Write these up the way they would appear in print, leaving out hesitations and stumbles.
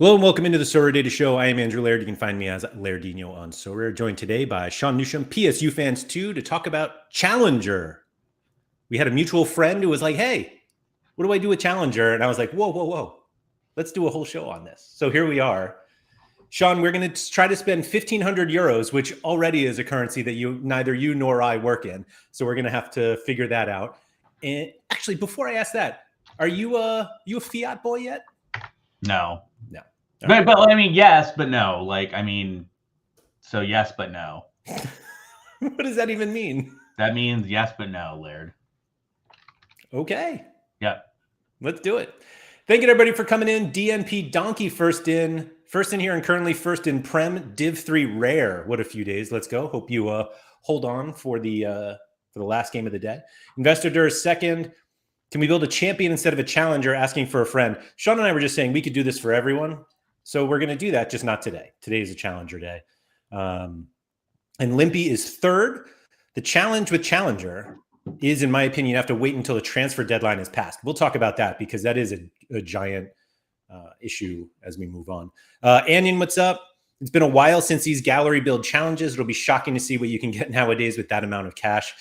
Hello and welcome into the Sorare Data Show. I am Andrew Laird. You can find me as Lairdinho on Sorare. Joined today by Sean Newsham, psufans2, to talk about Challenger. We had a mutual friend who was like, hey, what do I do with Challenger? And I was like, whoa. Let's do a whole show on this. So here we are. Sean, we're going to try to spend 1,500 euros, which already is a currency that neither you nor I work in. So we're going to have to figure that out. And actually, before I ask that, are you a fiat boy yet? No. Right. But I mean, yes, but no. So yes, but no. What does that even mean? That means yes, but no, Laird. Okay. Yep. Let's do it. Thank you, everybody, for coming in. DNP Donkey first in here and currently first in Prem. Div 3 Rare. What a few days. Let's go. Hope you hold on for the last game of the day. Investor Dur second. Can we build a champion instead of a challenger? Asking for a friend. Sean and I were just saying we could do this for everyone. So we're going to do that, just not today. Today is a challenger day. And Limpy is third. The challenge with challenger is, in my opinion, you have to wait until the transfer deadline is passed. We'll talk about that because that is a giant issue as we move on. Anion, what's up? It's been a while since these gallery build challenges. It'll be shocking to see what you can get nowadays with that amount of cash.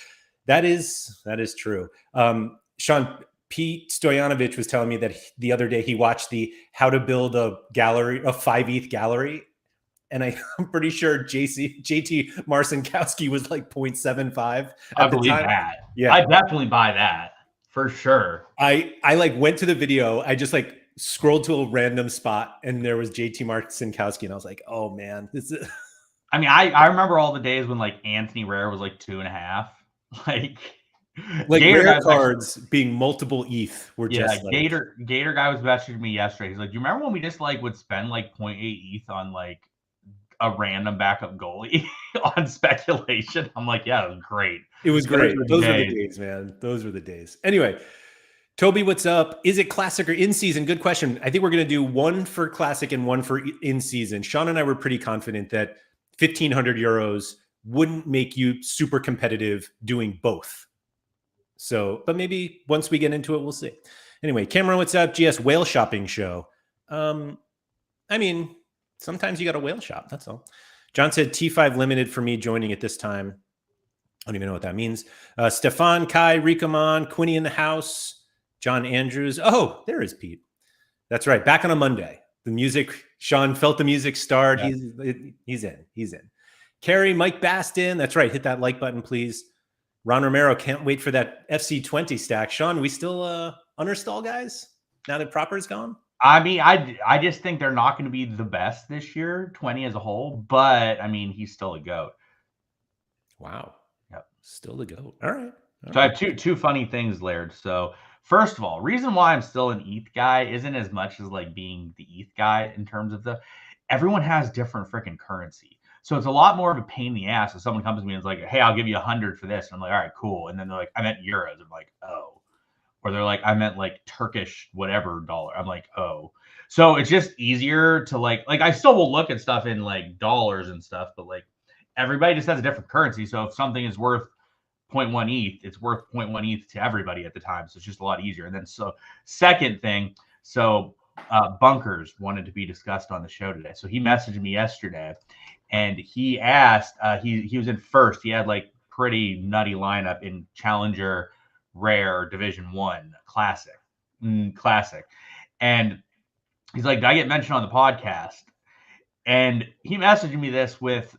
That is true. Sean, Pete Stoyanovich was telling me that the other day he watched the how to build a 5 ETH gallery. And I'm pretty sure JT Marcinkowski was like 0.75. I believe that. Yeah. I definitely buy that for sure. I like went to the video. I just like scrolled to a random spot and there was JT Marcinkowski. And I was like, oh man, this is. I mean, I remember all the days when like Anthony Rare was like 2.5. Like rare cards being multiple ETH were just like... Gator guy was messaging me yesterday. He's like, do you remember when we just like would spend like 0.8 ETH on like a random backup goalie on speculation? I'm like, yeah, it was great. It was great. Those were the days, man. Those were the days. Anyway, Toby, what's up? Is it classic or in season? Good question. I think we're going to do one for classic and one for in season. Sean and I were pretty confident that 1,500 euros wouldn't make you super competitive doing both. So, but maybe once we get into it, we'll see. Anyway, Cameron, what's up? GS whale shopping show. I mean, sometimes you got a whale shop. That's all. John said T5 limited for me joining at this time. I don't even know what that means. Stefan, Kai, Ricamon, Quinny in the house, John Andrews. Oh, there is Pete. That's right. Back on a Monday. The music, Sean felt the music start. Yeah. He's in. Carrie, Mike Bastin. That's right. Hit that like button, please. Ron Romero, can't wait for that FC20 stack. Sean, we still understall guys now that Proper's gone? I mean, I just think they're not going to be the best this year, 20 as a whole. But, I mean, he's still a GOAT. Wow. Yep. Still the GOAT. All right. So I have two funny things, Laird. So, first of all, reason why I'm still an ETH guy isn't as much as like being the ETH guy in terms of everyone has different freaking currency. So it's a lot more of a pain in the ass if someone comes to me and is like, hey, I'll give you 100 for this. And I'm like, all right, cool. And then they're like, I meant euros. I'm like, oh. Or they're like, I meant like Turkish whatever dollar. I'm like, oh. So it's just easier to like I still will look at stuff in like dollars and stuff, but like everybody just has a different currency. So if something is worth 0.1 ETH, it's worth 0.1 ETH to everybody at the time. So it's just a lot easier. And then so second thing, so Bunkers wanted to be discussed on the show today. So he messaged me yesterday. And he asked, he was in first. He had like pretty nutty lineup in Challenger, Rare, Division 1, Classic. And he's like, did I get mentioned on the podcast? And he messaged me this with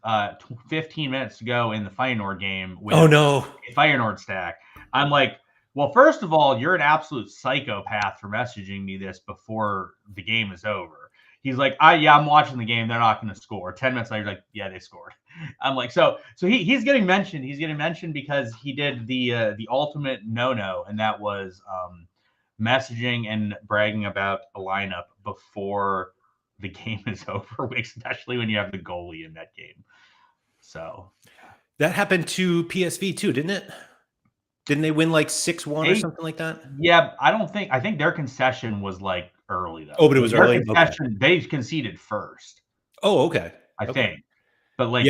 15 minutes to go in the Feyenoord game. With Feyenoord stack. I'm like, well, first of all, you're an absolute psychopath for messaging me this before the game is over. He's like, I'm watching the game. They're not going to score. 10 minutes later, like, yeah, they scored. I'm like, so he's getting mentioned. He's getting mentioned because he did the ultimate no-no, and that was messaging and bragging about a lineup before the game is over, especially when you have the goalie in that game. So that happened to PSV too, didn't it? Didn't they win like 6-1 or something like that? Yeah, I think their concession was like early though. Oh, but it was early. Okay. They conceded first. Oh, okay. I think. But like,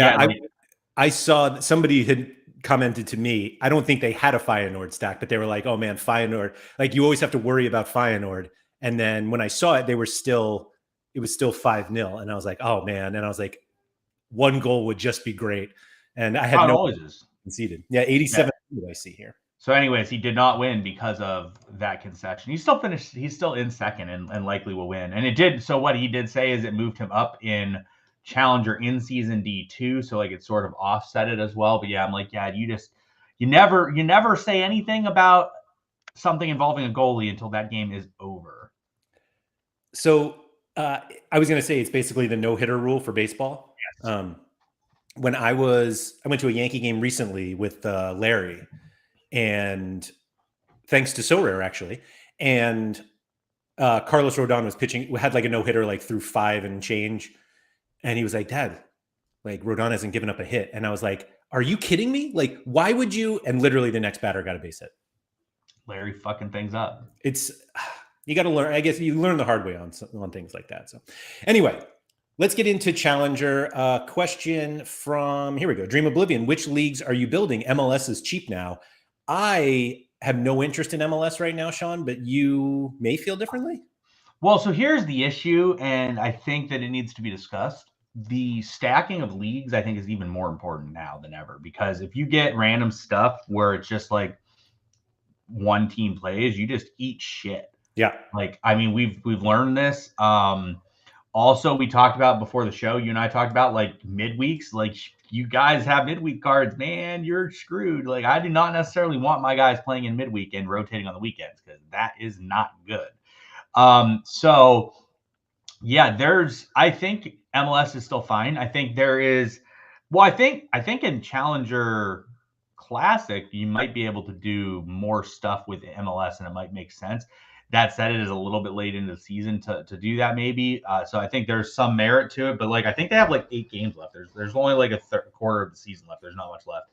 I saw somebody had commented to me. I don't think they had a Feyenoord stack, but they were like, "Oh man, Feyenoord! Like you always have to worry about Feyenoord." And then when I saw it, they were still it was still 5-0. And I was like, oh man. And I was like, one goal would just be great. And I had How it no always is. conceded. Yeah, 87 I see here. So, anyways, he did not win because of that concession. He still finished. He's still in second and likely will win. And it did. So what he did say is it moved him up in Challenger in season D2. So like it sort of offset it as well. But yeah, I'm like, yeah, you never say anything about something involving a goalie until that game is over. So I was going to say it's basically the no-hitter rule for baseball. Yes. When I went to a Yankee game recently with Larry, and thanks to Sorare actually, and Carlos Rodon was pitching, had like a no-hitter like through 5 and change, and he was like, Dad, like Rodon hasn't given up a hit, and I was like, are you kidding me? Like, why would you? And literally the next batter got a base hit. Larry fucking things up. It's you got to learn. I guess you learn the hard way on things like that. So anyway, let's get into Challenger. Question from, here we go. Dream Oblivion. Which leagues are you building? MLS is cheap now. I have no interest in MLS right now, Sean, but you may feel differently. Well, so here's the issue, and I think that it needs to be discussed. The stacking of leagues, I think, is even more important now than ever, because if you get random stuff where it's just like one team plays, you just eat shit. Yeah. Like, I mean, we've learned this. Also, we talked about before the show, you and I talked about like midweeks. Like, you guys have midweek cards, man, you're screwed. Like, I do not necessarily want my guys playing in midweek and rotating on the weekends, because that is not good. So yeah, I think MLS is still fine. I think there is, well, I think in Challenger Classic, you might be able to do more stuff with MLS and it might make sense. That said, it is a little bit late into the season to do that maybe. So I think there's some merit to it, but like, I think they have like 8 games left. There's only like a quarter of the season left. There's not much left.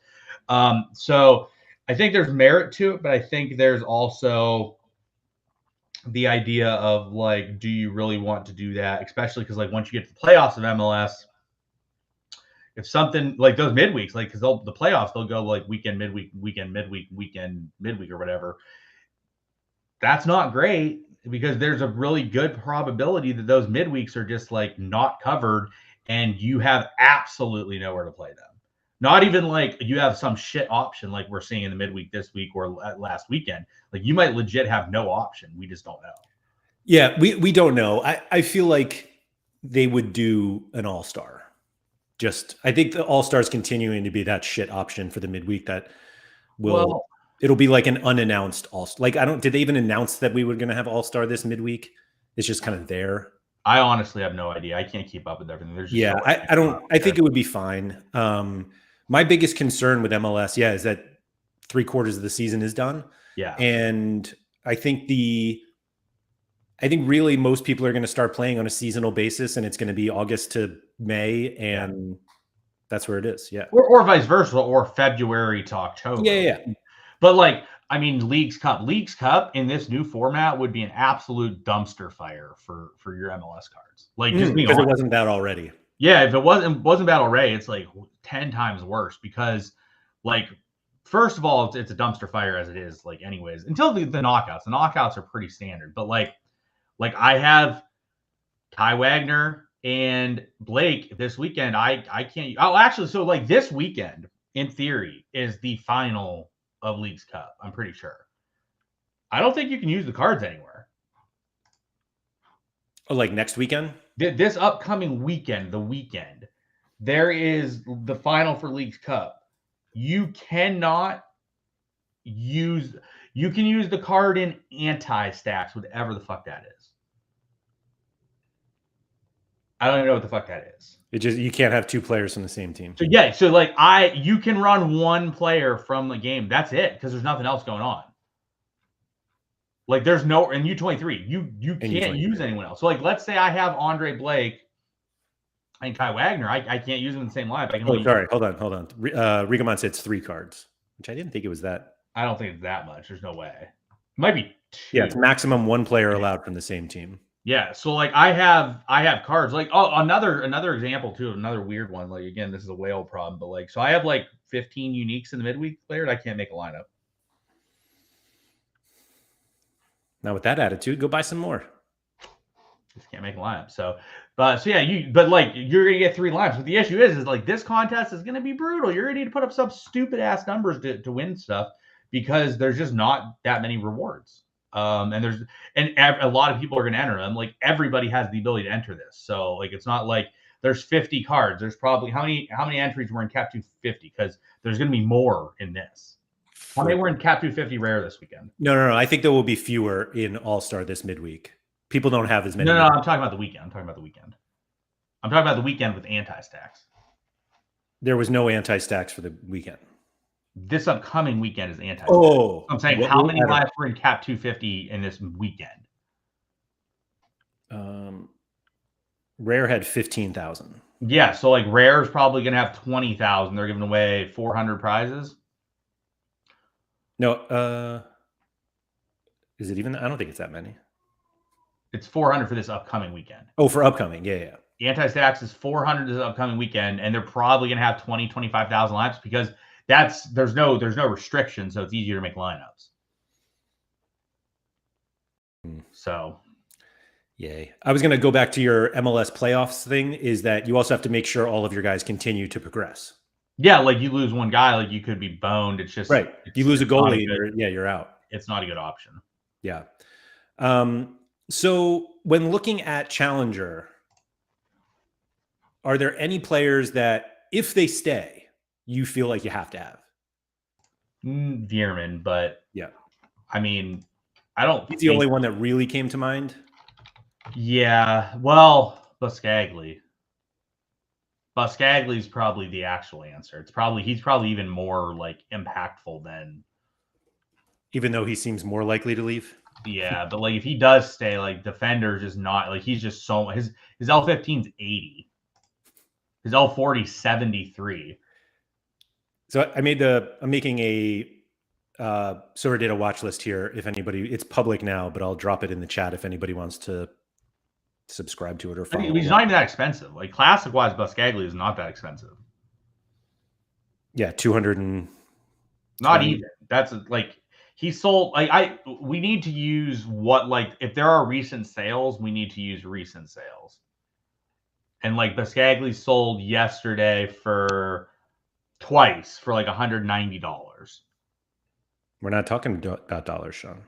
So I think there's merit to it, but I think there's also the idea of like, do you really want to do that? Especially because like once you get to the playoffs of MLS, if something like those midweeks, like because the playoffs, they'll go like weekend, midweek, weekend, midweek, weekend, midweek, or whatever. That's not great because there's a really good probability that those midweeks are just like not covered and you have absolutely nowhere to play them. Not even like you have some shit option like we're seeing in the midweek this week or last weekend. Like you might legit have no option. We just don't know. Yeah, we don't know. I feel like they would do an all-star. I think the all-star is continuing to be that shit option for the midweek that it'll be like an unannounced all-star. Like did they even announce that we were going to have all-star this midweek? It's just kind of there. I honestly have no idea. I can't keep up with everything. There's just I think it would be fine. My biggest concern with MLS, is that 3/4 of the season is done. Yeah. And I think really most people are going to start playing on a seasonal basis, and it's going to be August to May, and that's where it is. Yeah. Or vice versa, or February to October. Yeah. But like, I mean, Leagues Cup in this new format would be an absolute dumpster fire for your MLS cards. Like, just because it wasn't that already. Yeah, if it wasn't Battle Ray, it's like 10 times worse because, like, first of all, it's a dumpster fire as it is. Like, anyways, until the knockouts. The knockouts are pretty standard, but like I have Kai Wagner and Blake this weekend. I can't. Oh, actually, so like this weekend, in theory, is the final of Leagues Cup. I'm pretty sure. I don't think you can use the cards anywhere. Oh, like next weekend? This upcoming weekend, there is the final for Leagues Cup. You cannot use. You can use the card in anti-stacks, whatever the fuck that is. I don't even know what the fuck that is. You can't have 2 players from the same team. So yeah, so like you can run 1 player from the game. That's it, because there's nothing else going on. Like there's no in U23, you can't use anyone else. So like let's say I have Andre Blake and Kai Wagner. I can't use them in the same lineup. I can sorry, hold on. Rigamon said it's 3 cards, which I didn't think it was that. I don't think it's that much. There's no way. It might be 2. Yeah, it's maximum 1 player allowed from the same team. Yeah, so like I have cards like another example too, another weird one. Like again, this is a whale problem, but like so I have like 15 uniques in the midweek player, and I can't make a lineup. Now with that attitude, go buy some more. Just can't make a lineup. So yeah, but like you're gonna get 3 lineups. But the issue is like this contest is gonna be brutal. You're gonna need to put up some stupid ass numbers to win stuff because there's just not that many rewards. And a lot of people are gonna enter them. Like everybody has the ability to enter this. So like it's not like there's 50 cards. There's probably how many entries were in Cap 250? Because there's gonna be more in this. How many were in Cap 250 rare this weekend? No. I think there will be fewer in All-Star this midweek. People don't have as many. No, I'm talking about the weekend. I'm talking about the weekend with anti-stacks. There was no anti-stacks for the weekend. This upcoming weekend is anti-stacks. Oh. I'm saying how many lives were in Cap 250 in this weekend? Rare had 15,000. Yeah, so like Rare is probably going to have 20,000. They're giving away 400 prizes. No, is it even? I don't think it's that many. It's 400 for this upcoming weekend. Oh, for upcoming. Yeah. Anti-stacks is 400 this upcoming weekend, and they're probably going to have 25,000 lineups because there's no restriction, so it's easier to make lineups. So, yay. I was going to go back to your MLS playoffs thing, is that you also have to make sure all of your guys continue to progress. Yeah, like you lose one guy, like you could be boned. It's just right. You lose a goalie, you're out. It's not a good option. Yeah. So when looking at Challenger, are there any players that, if they stay, you feel like you have to have? Veerman, but yeah, I mean, I don't. He's the only one that really came to mind. Yeah, well, Buscaglia. Buscaglia's probably the actual answer. He's probably even more like impactful than. Even though he seems more likely to leave. Yeah, but like if he does stay, like defender's just not like he's just so his L15's 80. His L40 73. So I'm making a Sorare data watch list here. If anybody, it's public now, but I'll drop it in the chat if anybody wants to subscribe to it or follow. He's not even that expensive. Like classic wise, Buscaglia is not that expensive. Yeah, 200 and not even. That's like he sold like we need to use what like if there are recent sales, we need to use recent sales. And like Buscaglia sold yesterday for twice for like $190. We're not talking about dollars, Sean.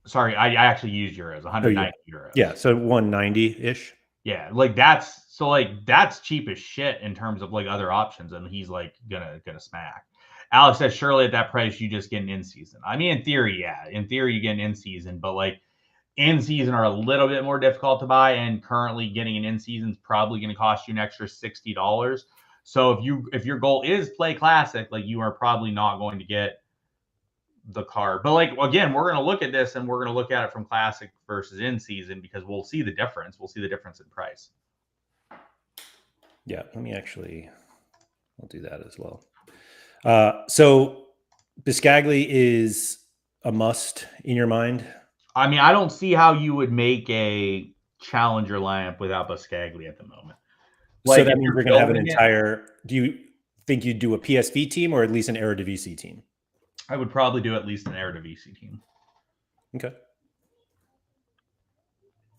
Sorry, I actually used euros, 190 euros. Yeah, so 190-ish. Yeah, like that's cheap as shit in terms of like other options, and he's like gonna smack. Alex says surely at that price you just get an in season. I mean, in theory, yeah. In theory, you get an in season, but like in season are a little bit more difficult to buy, and currently getting an in season is probably going to cost you an extra $60. So if your goal is play classic, like you are probably not going to get the card. But like again, we're going to look at this and we're going to look at it from classic versus in season because we'll see the difference. We'll see the difference in price. Yeah, let me I'll do that as well. So Buscaglia is a must in your mind? I mean, I don't see how you would make a challenger lineup without Buscaglia at the moment. Like, so that means we're going to have an entire. Do you think you'd do a PSV team or at least an Eredivisie team? I would probably do at least an Eredivisie team. Okay.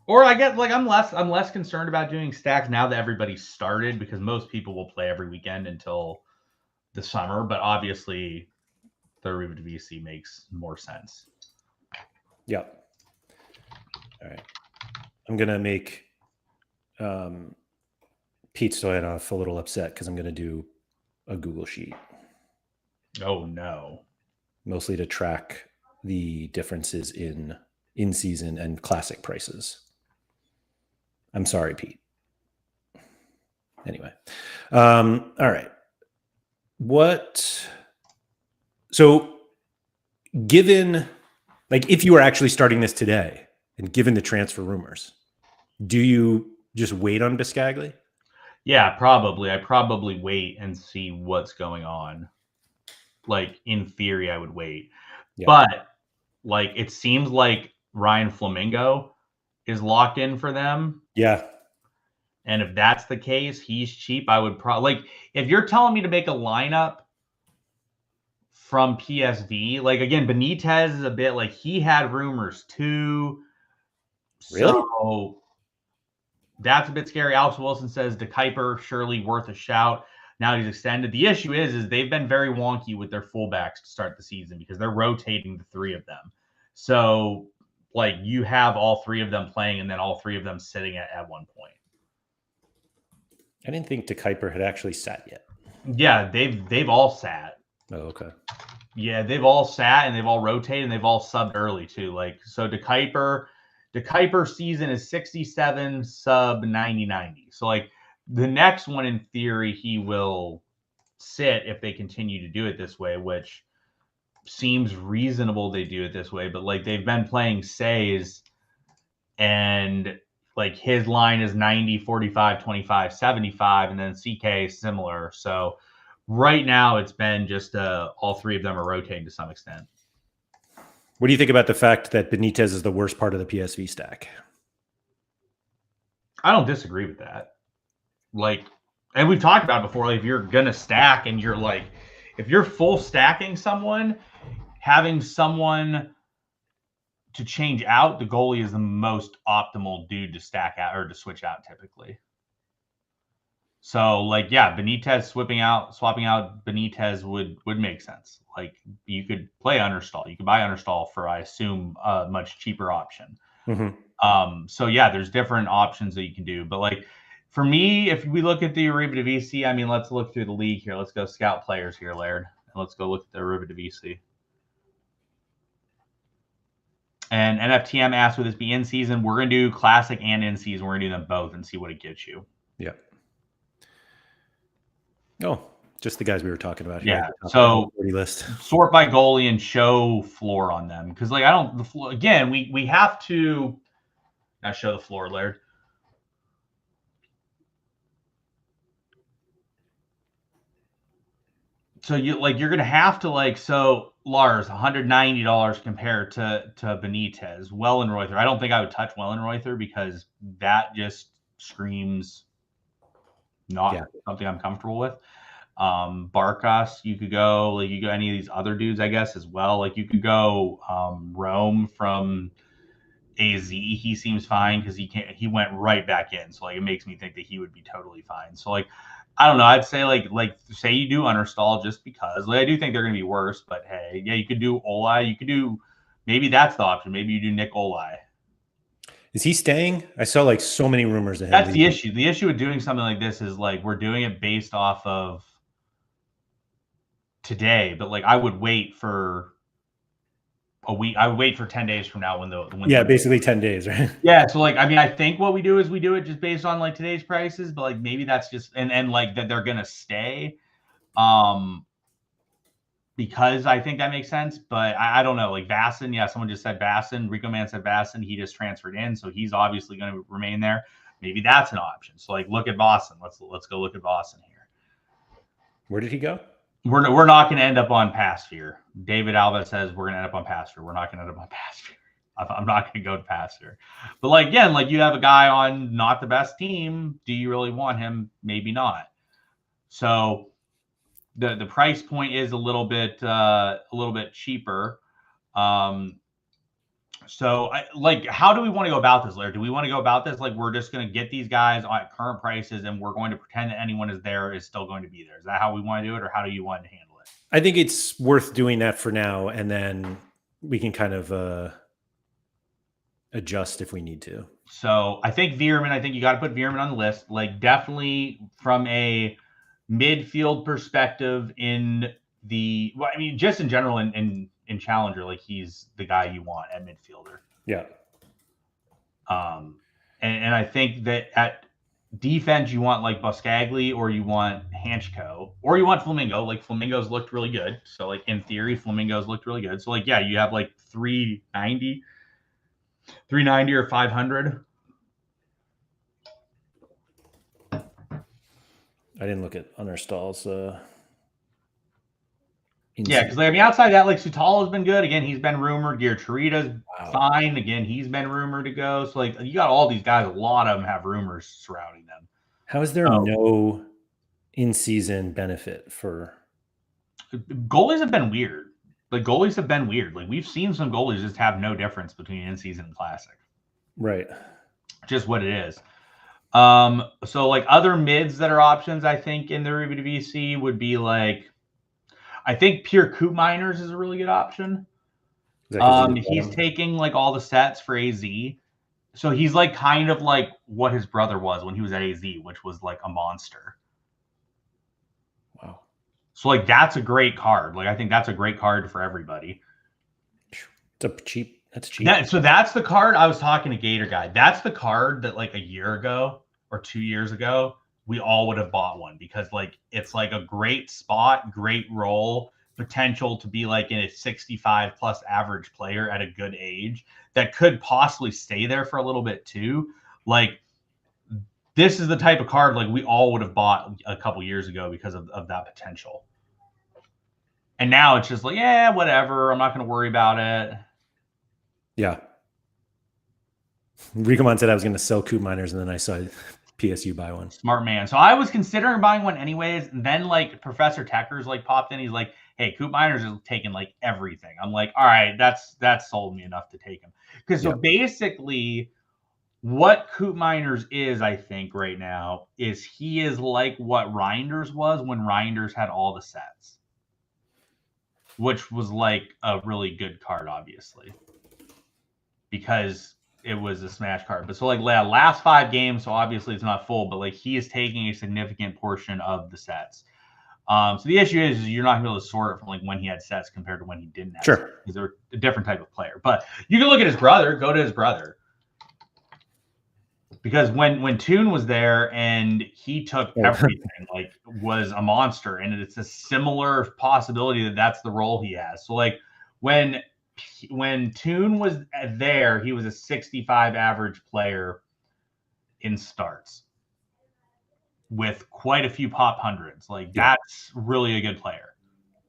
Or I get like I'm less concerned about doing stacks now that everybody's started because most people will play every weekend until the summer. But obviously, the Eredivisie makes more sense. Yep. All right. I'm gonna make Pete Stoyanov a little upset because I'm gonna do a Google sheet. Oh no. Mostly to track the differences in season and classic prices. I'm sorry, Pete. Anyway. All right. So given, like, if you were actually starting this today and given the transfer rumors, do you just wait on Buscaglia? Yeah, probably. I probably wait and see what's going on. Like, in theory, I would wait. Yeah. But, like, it seems like Ryan Flamingo is locked in for them. Yeah. And if that's the case, he's cheap. I would probably, like, if you're telling me to make a lineup from PSV, like, again, Benitez is a bit like he had rumors too. Really? So, That's a bit scary. Alex Wilson says De Kuiper surely worth a shout. Now he's extended. The issue is they've been very wonky with their fullbacks to start the season because they're rotating the three of them. So, like, you have all three of them playing and then all three of them sitting at one point. I didn't think De Kuiper had actually sat yet. Yeah, they've all sat. Oh, okay. Yeah, they've all sat and they've all rotated and they've all subbed early too. Like, so De Kuiper season is 67, sub 90-90. So, like, the next one, in theory, he will sit if they continue to do it this way, which seems reasonable they do it this way. But, like, they've been playing Says, and, like, his line is 90, 45, 25, 75, and then CK is similar. So right now it's been just all three of them are rotating to some extent. What do you think about the fact that Benitez is the worst part of the PSV stack? I don't disagree with that. Like, and we've talked about it before, like, if you're going to stack and you're like, if you're full stacking someone, having someone to change out, the goalie is the most optimal dude to stack out or to switch out typically. So, like, yeah, Benitez swapping out Benitez would make sense. Like, you could play Understall. You could buy Understall for, I assume, a much cheaper option. Mm-hmm. So, yeah, there's different options that you can do. But, like, for me, if we look at the Eredivisie, I mean, let's look through the league here. Let's go scout players here, Laird. And let's go look at the Eredivisie. And NFTM asked, would this be in season? We're going to do classic and in season. We're going to do them both and see what it gives you. Yeah. Oh, just the guys we were talking about here. Yeah. So list. Sort by goalie and show floor on them. Because, like, the floor, again, we have to not show the floor, Laird. So you're going to have to, so Lars, $190 compared to Benitez. Wellenreuther. I don't think I would touch Wellenreuther because that just screams not something I'm comfortable with. Barkas, you could go any of these other dudes, I guess, as well. Like, you could go Rome from AZ. He seems fine because he went right back in. So, like, it makes me think that he would be totally fine. So, like, I don't know. I'd say like say you do Understall just because. Like, I do think they're going to be worse, but hey, yeah, you could do Olai. You could do, maybe that's the option. Maybe you do Nick Olai. Is he staying? I saw like so many rumors of him. That's the issue. The issue with doing something like this is, like, we're doing it based off of today, but, like, I would wait for a week. I would wait for 10 days from now when basically 10 days, right? Yeah. So, like, I mean, I think what we do is we do it just based on, like, today's prices, but, like, maybe that's just and like that they're gonna stay. Because I think that makes sense, but I don't know. Like, Vasson, yeah, someone just said Vasson. Rico Man said Vasson. He just transferred in, so he's obviously going to remain there. Maybe that's an option. So, like, look at Vasson. Let's go look at Vasson here. Where did he go? We're not going to end up on Passphere. David Alva says we're going to end up on Passphere. We're not going to end up on Passphere. I'm not going to go to Passphere. But, like, again, like, you have a guy on not the best team. Do you really want him? Maybe not. So the price point is a little bit cheaper. So how do we want to go about this, Laird? Do we want to go about this like we're just going to get these guys at current prices and we're going to pretend that anyone is still going to be there? Is that how we want to do it, or how do you want to handle it? I think it's worth doing that for now, and then we can kind of adjust if we need to. So I think Veerman, you got to put Veerman on the list. Like, definitely from a midfield perspective just in general in Challenger, like, he's the guy you want at midfielder. Yeah. And I think that at defense you want, like, Boscagli, or you want Hanchko, or you want Flamingo. Like, Flamingo's looked really good. So, like, in theory, Flamingo's looked really good. So, like, yeah, you have like 390 or 500. I didn't look at Understall's. Yeah, because, I mean, outside that, like, Sutalo has been good. Again, he's been rumored. Geertruida's fine. Again, he's been rumored to go. So, like, you got all these guys. A lot of them have rumors surrounding them. How is there no in-season benefit for goalies? Have been weird. Like, we've seen some goalies just have no difference between in-season and classic. Right. Just what it is. So like other mids that are options, I think in the Eredivisie would be like, I think pure Coop Miners is a really good option. He's taking like all the sets for AZ. So he's like kind of like what his brother was when he was at AZ, which was like a monster. Wow. So like that's a great card. Like I think that's a great card for everybody. That's cheap. So that's the card I was talking to Gator Guy. That's the card that like a year ago or 2 years ago we all would have bought one, because like it's like a great spot, great role, potential to be like in a 65 plus average player at a good age that could possibly stay there for a little bit too. Like this is the type of card like we all would have bought a couple years ago because of that potential. And now it's just like, yeah, whatever. I'm not going to worry about it. Yeah. Recomon said I was going to sell Coop Miners, and then I saw PSU buy one. Smart man. So I was considering buying one anyways. And then like Professor Techers like popped in. He's like, hey, Coop Miners is taking like everything. I'm like, all right, that's sold me enough to take him. Because so basically what Coop Miners is, I think right now, is he is like what Reinders was when Reinders had all the sets, which was like a really good card, obviously, because it was a smash card. But so like last 5 games, so obviously it's not full, but like he is taking a significant portion of the sets. So the issue is you're not gonna be able to sort it from like when he had sets compared to when he didn't have sets, because they're a different type of player. But you can look at his brother, go to his brother. Because when Toon was there and he took everything, like was a monster, and it's a similar possibility that that's the role he has. So like when Toon was there, he was a 65 average player in starts with quite a few pop hundreds. Like that's really a good player.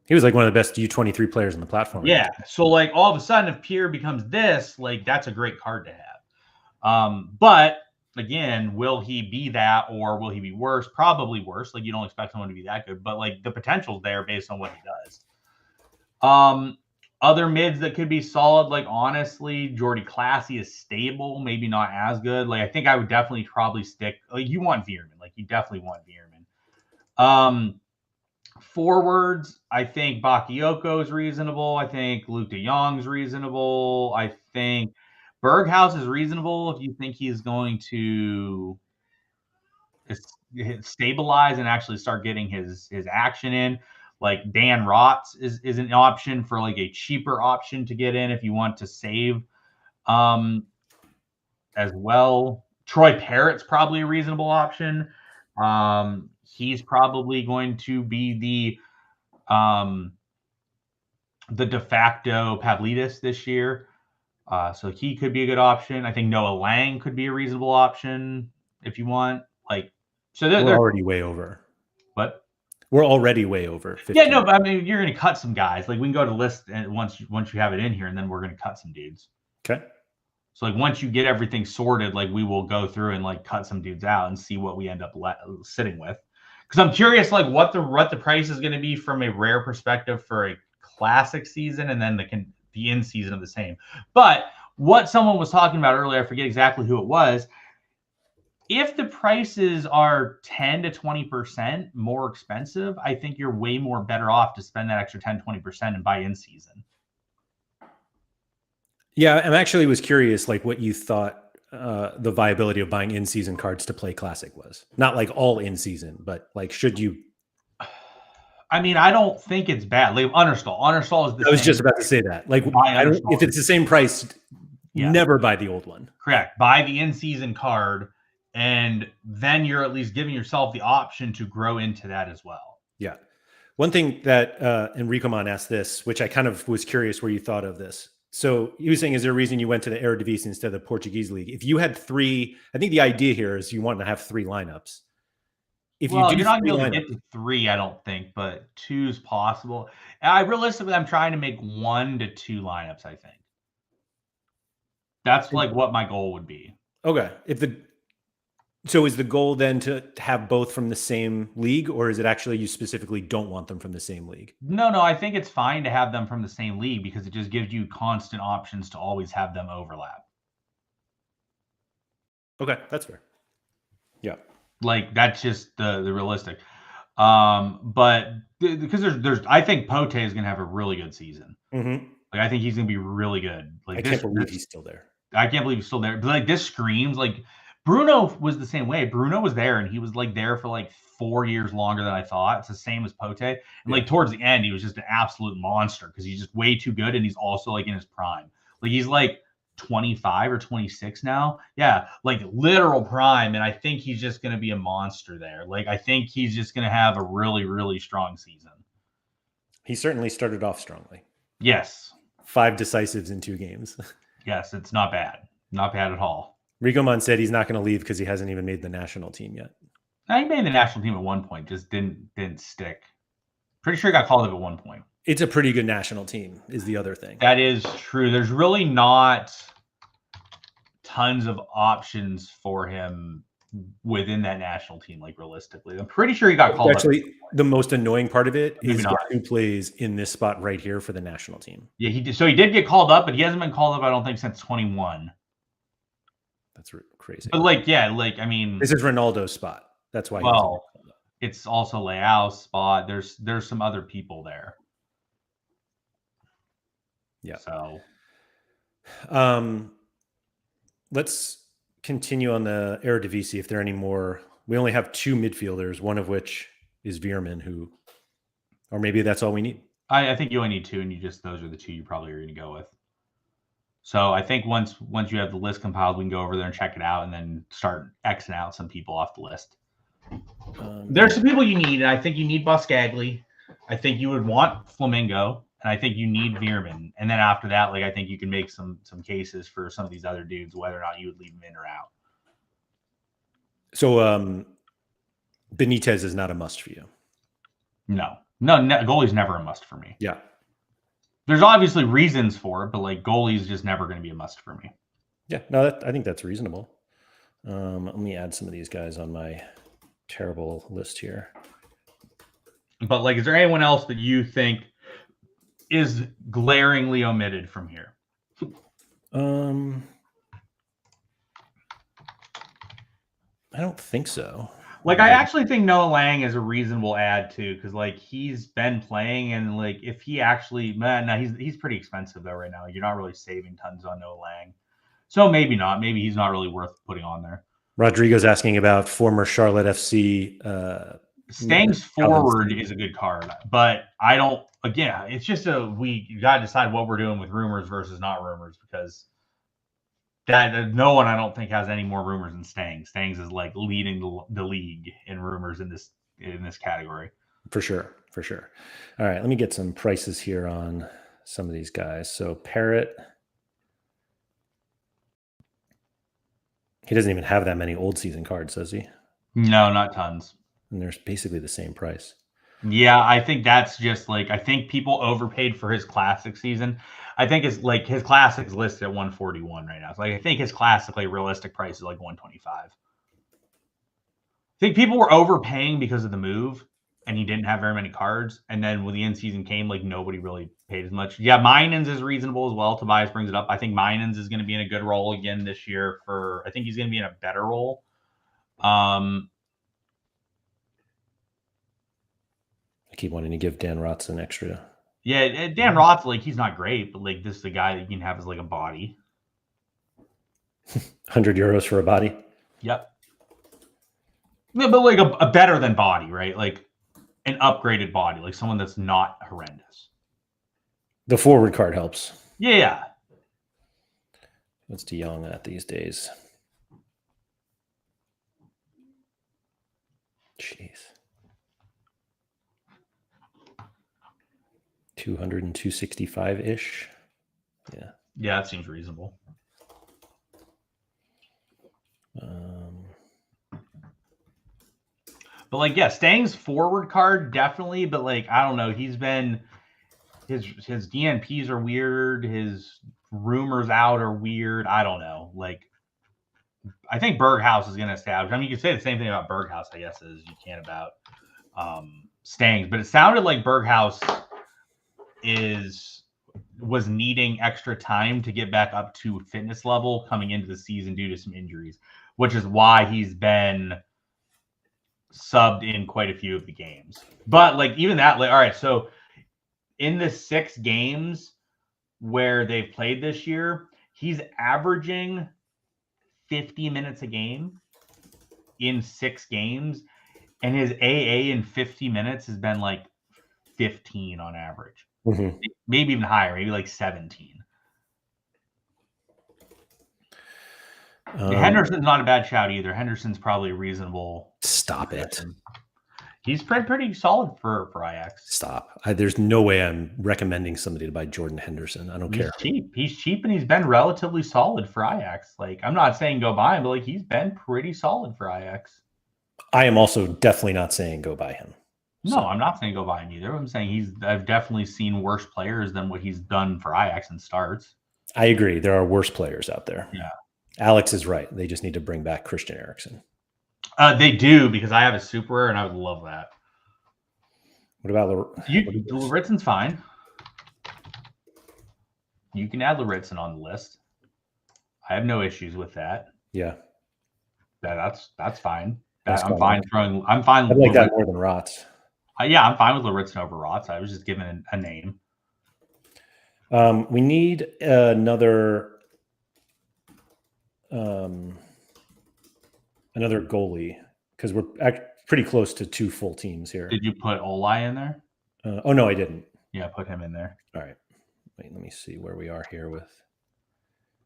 He was like one of the best U23 players on the platform. Yeah. So like all of a sudden, if Pierre becomes this, like that's a great card to have. But again, will he be that, or will he be worse? Probably worse. Like you don't expect someone to be that good, but like the potential's there based on what he does. Other mids that could be solid, like honestly, Jordy Classy is stable, maybe not as good. Like I think I would definitely probably stick. Like you want Veerman, like you definitely want Veerman. Forwards, I think Bakayoko is reasonable. I think Luke de Jong's reasonable. I think Berghaus is reasonable if you think he's going to stabilize and actually start getting his action in. Like Dan Rotz is an option for like a cheaper option to get in if you want to save as well. Troy Parrott's probably a reasonable option. He's probably going to be the de facto Pavlidis this year. So he could be a good option. I think Noah Lang could be a reasonable option if you want. Like, so they're already way over. What? We're already way over 50. Yeah, no, but I mean, you're going to cut some guys. Like, we can go to list and once you have it in here, and then we're going to cut some dudes. Okay. So, like, once you get everything sorted, like, we will go through and like cut some dudes out and see what we end up sitting with. Because I'm curious, like, what the price is going to be from a rare perspective for a classic season, and then the in season of the same. But what someone was talking about earlier, I forget exactly who it was. If the prices are 10 to 20% more expensive, I think you're way more better off to spend that extra 10, 20% and buy in season. Yeah, I actually was curious, like what you thought the viability of buying in season cards to play classic was. Not like all in season, but like should you? I mean, I don't think it's bad. Like Unerstall is the same. I was just about to say that. Like, if it's the same price, never buy the old one. Correct. Buy the in season card. And then you're at least giving yourself the option to grow into that as well. Yeah. One thing that Enrico Mon asked this, which I kind of was curious where you thought of this. So he was saying, is there a reason you went to the Eredivisie instead of the Portuguese league? If you had 3, I think the idea here is you want to have 3 lineups. If you're not going to be able to get to 3, I don't think, but 2 is possible. Realistically, I'm trying to make 1 to 2 lineups, I think. That's like what my goal would be. Okay. So is the goal then to have both from the same league, or is it actually you specifically don't want them from the same league? No, I think it's fine to have them from the same league because it just gives you constant options to always have them overlap. Okay, that's fair. Yeah. Like that's just the realistic. But because there's I think Pote is gonna have a really good season. Mm-hmm. Like I think he's gonna be really good. Like I can't believe he's still there. I can't believe he's still there. But like this screams like Bruno was the same way. Bruno was there and he was like there for like 4 years longer than I thought. It's the same as Pote. And like towards the end, he was just an absolute monster because he's just way too good and he's also like in his prime. Like he's like 25 or 26 now. Yeah, like literal prime. And I think he's just gonna be a monster there. Like I think he's just gonna have a really, really strong season. He certainly started off strongly. Yes. 5 decisives in 2 games. Yes, it's not bad. Not bad at all. Ricoman said he's not going to leave because he hasn't even made the national team yet. He made the national team at one point, just didn't stick. Pretty sure he got called up at one point. It's a pretty good national team, is the other thing. That is true. There's really not tons of options for him within that national team, like realistically. I'm pretty sure he got called Actually, up. the most annoying part of it Maybe is not. who plays in this spot right here for the national team. Yeah, he did. So he did get called up, but he hasn't been called up, I don't think, since 21. That's crazy. But like, yeah, like I mean, this is Ronaldo's spot. That's why. Well, it's also Leao's spot. There's some other people there. Yeah. So, let's continue on the Eredivisie. If there are any more, we only have 2 midfielders, one of which is Veerman, who, or maybe that's all we need. I think you only need 2, and those are the 2 you probably are going to go with. So I think once you have the list compiled, we can go over there and check it out, and then start Xing out some people off the list. There's some people you need, and I think you need Buscagli. I think you would want Flamingo, and I think you need Veerman. And then after that, like I think you can make some cases for some of these other dudes, whether or not you would leave them in or out. So Benitez is not a must for you. No, goalie's never a must for me. Yeah. There's obviously reasons for it, but like goalie's just never going to be a must for me. Yeah, no, I think that's reasonable. Let me add some of these guys on my terrible list here. But like, is there anyone else that you think is glaringly omitted from here? I don't think so. Like, I actually think Noah Lang is a reasonable add too, because like he's been playing, and like if he actually, he's pretty expensive though right now. You're not really saving tons on Noah Lang, so maybe not. Maybe he's not really worth putting on there. Rodrigo's asking about former Charlotte FC. Stang's forward is a good card, but I don't. Again, it's just we got to decide what we're doing with rumors versus not rumors, because that no one I don't think has any more rumors than Stangs. Stangs is like leading the league in rumors in this category. For sure. All right, let me get some prices here on some of these guys. So Parrott, he doesn't even have that many old season cards, does he? No, not tons. And they're basically the same price. Yeah, I think that's just like, I think people overpaid for his classic season. I think it's like his classic's listed at 141 right now. So like, I think his classic like realistic price is like 125. I think people were overpaying because of the move, and he didn't have very many cards. And then when the end season came, like nobody really paid as much. Yeah, Minans is reasonable as well. Tobias brings it up. I think Minans is going to be in a good role again this year. I think he's going to be in a better role. I keep wanting to give Dan Rotz an extra. Yeah, Dan Rotz, like he's not great, but like this is the guy that you can have as like a body. 100 euros for a body. Yep. Yeah, but like a better than body, right? Like an upgraded body, like someone that's not horrendous. The forward card helps. Yeah. What's De Jong at these days? Jeez. 200 and 265-ish. Yeah. Yeah, that seems reasonable. But like, yeah, Stang's forward card definitely, but like, I don't know. He's been his DNPs are weird. His rumors out are weird. I don't know. Like, I think Berghaus is going to establish. I mean, you can say the same thing about Berghaus, I guess, as you can about Stangs, but it sounded like Berghaus was needing extra time to get back up to fitness level coming into the season due to some injuries, which is why he's been subbed in quite a few of the games. But like even that, like, all right, so in the 6 games where they've played this year, he's averaging 50 minutes a game in 6 games, and his AA in 50 minutes has been like 15 on average. Mm-hmm. Maybe even higher, maybe like 17. Henderson's not a bad shout either. Henderson's probably reasonable. Stop it. He's pretty solid for Ajax. Stop. There's no way I'm recommending somebody to buy Jordan Henderson. I don't care. He's cheap, and he's been relatively solid for Ajax. Like, I'm not saying go buy him, but like he's been pretty solid for Ajax. I am also definitely not saying go buy him. No, I'm not saying go buy him either. I'm saying I've definitely seen worse players than what he's done for Ajax in starts. I agree. There are worse players out there. Yeah. Alex is right. They just need to bring back Christian Eriksen. They do, because I have a super rare and I would love that. What about Lauritsen's fine. You can add Lauritsen on the list. I have no issues with that. Yeah. That's fine. I'm fine throwing. I'm fine. I like that more than Rots. Yeah, I'm fine with Lauritsen over Rots. I was just given a name. We need another goalie, because we're pretty close to 2 full teams here. Did you put Olai in there? Oh no, I didn't. Yeah, put him in there. All right. Wait, let me see where we are here with.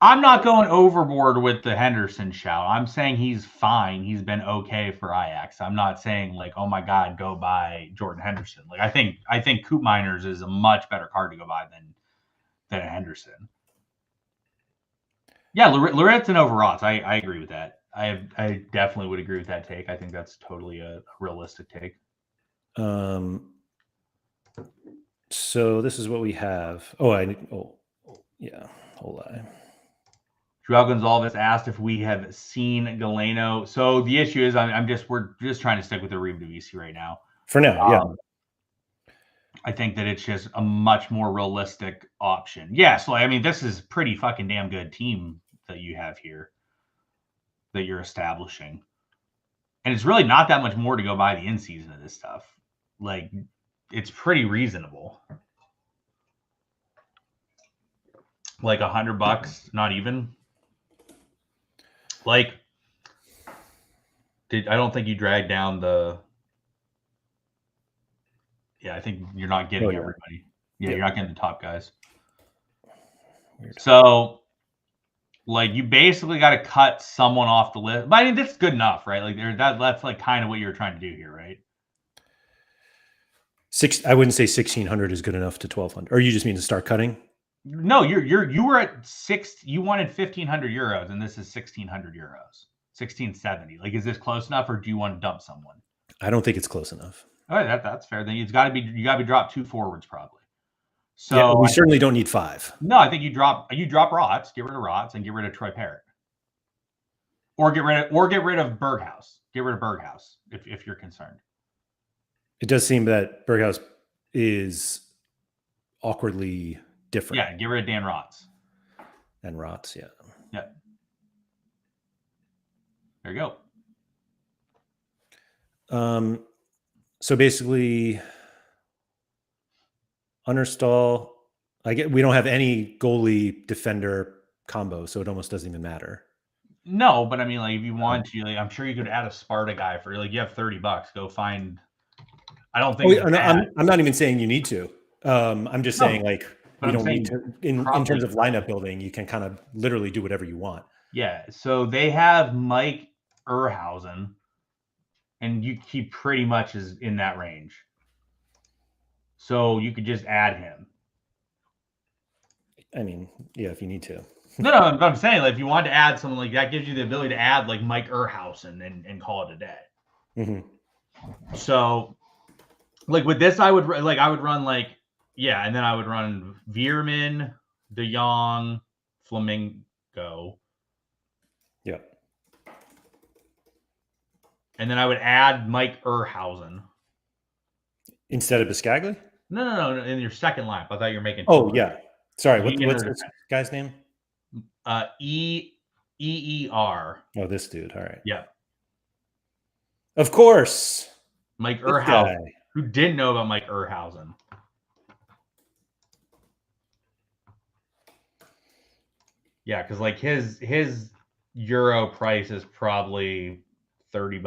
I'm not going overboard with the Henderson shout. I'm saying he's fine. He's been okay for Ajax. I'm not saying like, oh my God, go buy Jordan Henderson. Like I think Coop Miners is a much better card to go buy than a Henderson. Yeah, Lauritsen over Rots. I agree with that. I definitely would agree with that take. I think that's totally a realistic take. So this is what we have. Yeah. Hold on. Joao Gonzalez asked if we have seen Galeno. So the issue is we're just trying to stick with the Eredivisie right now. For now, yeah. I think that it's just a much more realistic option. Yeah, so I mean, this is pretty fucking damn good team that you have here that you're establishing. And it's really not that much more to go by the in-season of this stuff. Like, it's pretty reasonable. Like $100, not even. Like, I don't think you dragged down the. Yeah, I think you're not getting everybody. Yeah, you're not getting the top guys. Weird. So, like, you basically got to cut someone off the list. But I mean, that's good enough, right? Like, that's like kind of what you're trying to do here, right? I wouldn't say 1,600 is good enough to 1,200. Or you just mean to start cutting? No, you were at 6. You wanted 1,500 euros, and this is 1,600 euros, 1,670. Like, is this close enough, or do you want to dump someone? I don't think it's close enough. All right, that's fair. Then you got to be dropped 2 forwards probably. So yeah, we certainly don't need 5. No, I think you drop Rots, get rid of Rots, and get rid of Troy Parrott, or get rid of Berghaus. Get rid of Berghaus if you're concerned. It does seem that Berghaus is awkwardly different. Yeah, get rid of Dan Rots. And Rots, yeah. Yeah. There you go. So basically, Understall, we don't have any goalie defender combo, so it almost doesn't even matter. No, but I mean, like, if you want to, like, I'm sure you could add a Sparta guy for, like, you have $30. Go find. I don't think. I'm not even saying you need to. I'm just saying, like, you don't need to. In terms of lineup building, you can kind of literally do whatever you want. Yeah. So they have Mike Erhausen, and he pretty much is in that range. So you could just add him. I mean, yeah, if you need to. No, I'm saying, like, if you want to add someone like that, gives you the ability to add like Mike Erhausen and call it a day. Mm-hmm. So, like, with this, I would run like, yeah, and then I would run Veerman, De Jong, Flamingo. Yeah. And then I would add Mike Erhausen. Instead of Biscagli? No. In your second lineup. I thought you were making. Oh, yeah. Sorry, what's this guy's name? EER. Oh, this dude. All right. Yeah. Of course. Mike This guy. Erhausen. Who didn't know about Mike Erhausen? Yeah, because like his euro price is probably $30.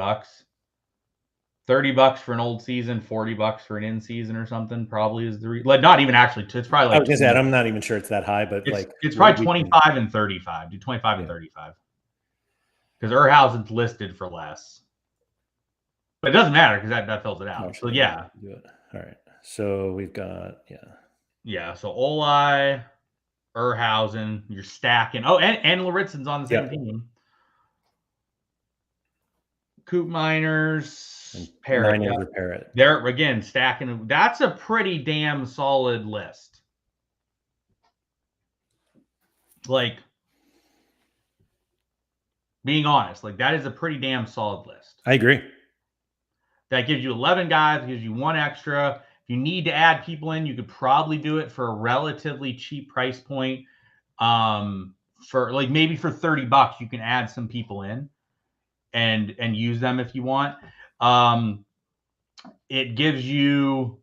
$30 for an old season, $40 for an in season or something. Probably is the like not even actually. It's probably like I was gonna say, I'm not even sure it's that high, but it's probably 25 and 35. Do 25 and 35 because Erhausen's listed for less, but it doesn't matter because that fills it out. Actually, So yeah, do it. All right. So we've got yeah. So Olai, Erhausen, you're stacking. Oh, and Laritzen's on the same team. Coop Miners, Parrot. Parrot. They're again stacking. That's a pretty damn solid list. Like, being honest, like that is a pretty damn solid list. I agree. That gives you 11 guys, gives you one extra. If you need to add people in, you could probably do it for a relatively cheap price point. For like maybe for $30, you can add some people in and use them if you want. It gives you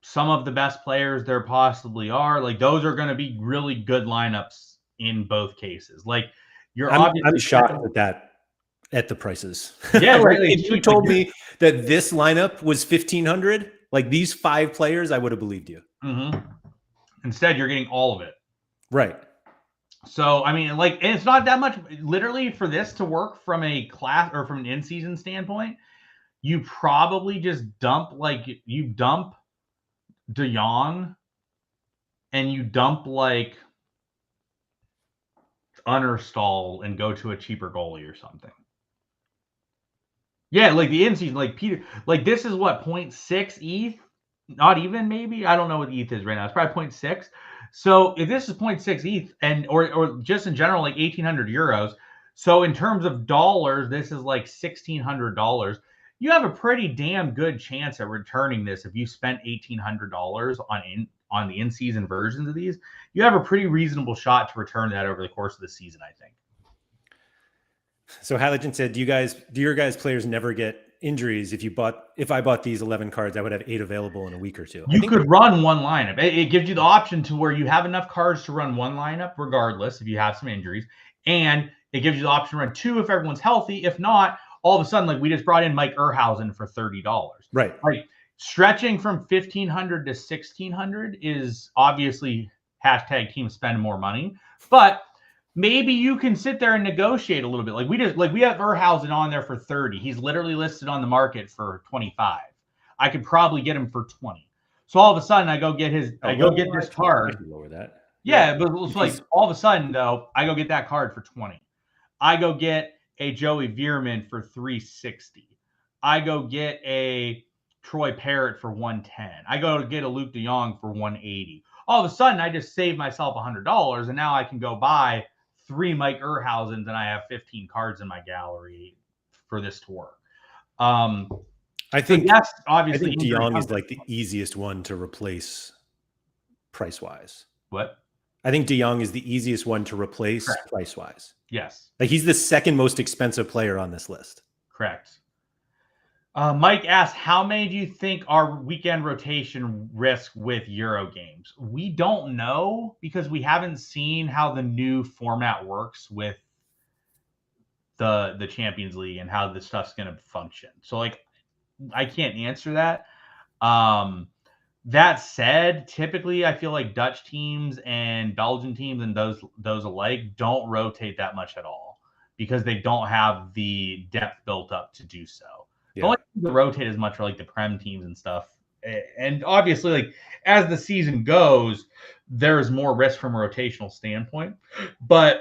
some of the best players there possibly are. Like those are going to be really good lineups in both cases. Like I'm shocked at the prices. Yeah, like, really. if you told me that this lineup was 1,500, like these 5 players, I would have believed you. Mm-hmm. Instead, you're getting all of it. Right. So, I mean, like, and it's not that much. Literally, for this to work from a class or from an in-season standpoint, you probably just dump De Jong and you dump like Unnerstall and go to a cheaper goalie or something. Yeah, like the in-season, like Peter, like this is what 0.6 ETH, not even maybe. I don't know what ETH is right now. It's probably 0.6. So if this is 0.6 ETH and or just in general like 1,800 euros. So in terms of dollars, this is like $1,600. You have a pretty damn good chance at returning this if you spent $1,800 on the in-season versions of these. You have a pretty reasonable shot to return that over the course of the season, I think. So Halogen said, do your guys' players never get injuries? If I bought these 11 cards, I would have 8 available in a week or two. You could run one lineup. It gives you the option to where you have enough cards to run one lineup, regardless if you have some injuries, and it gives you the option to run 2 if everyone's healthy. If not, all of a sudden, like we just brought in Mike Erhausen for $30. Right. Like stretching from 1,500 to 1,600 is obviously hashtag team spend more money, but maybe you can sit there and negotiate a little bit. Like we have Erhausen on there for 30. He's literally listed on the market for 25. I could probably get him for 20. So all of a sudden I go get this card. Lower that. Yeah, but it's like all of a sudden though, I go get that card for 20. I go get a Joey Veerman for 360. I go get a Troy Parrott for 110. I go get a Luke de Jong for 180. All of a sudden I just saved myself $100 and now I can go buy 3 Mike Erhausens and I have 15 cards in my gallery for this to work. I think that's obviously De Jong is like the easiest one to replace price wise. What? I think De Jong is the easiest one to replace price wise. Yes. Like he's the second most expensive player on this list. Correct. Mike asked, how many do you think are weekend rotation risk with Euro games? We don't know because we haven't seen how the new format works with the Champions League and how this stuff's going to function. So like, I can't answer that. That said, typically I feel like Dutch teams and Belgian teams and those alike don't rotate that much at all because they don't have the depth built up to do so. Yeah. The only things that rotate as much are like the Prem teams and stuff. And obviously, like as the season goes, there's more risk from a rotational standpoint. But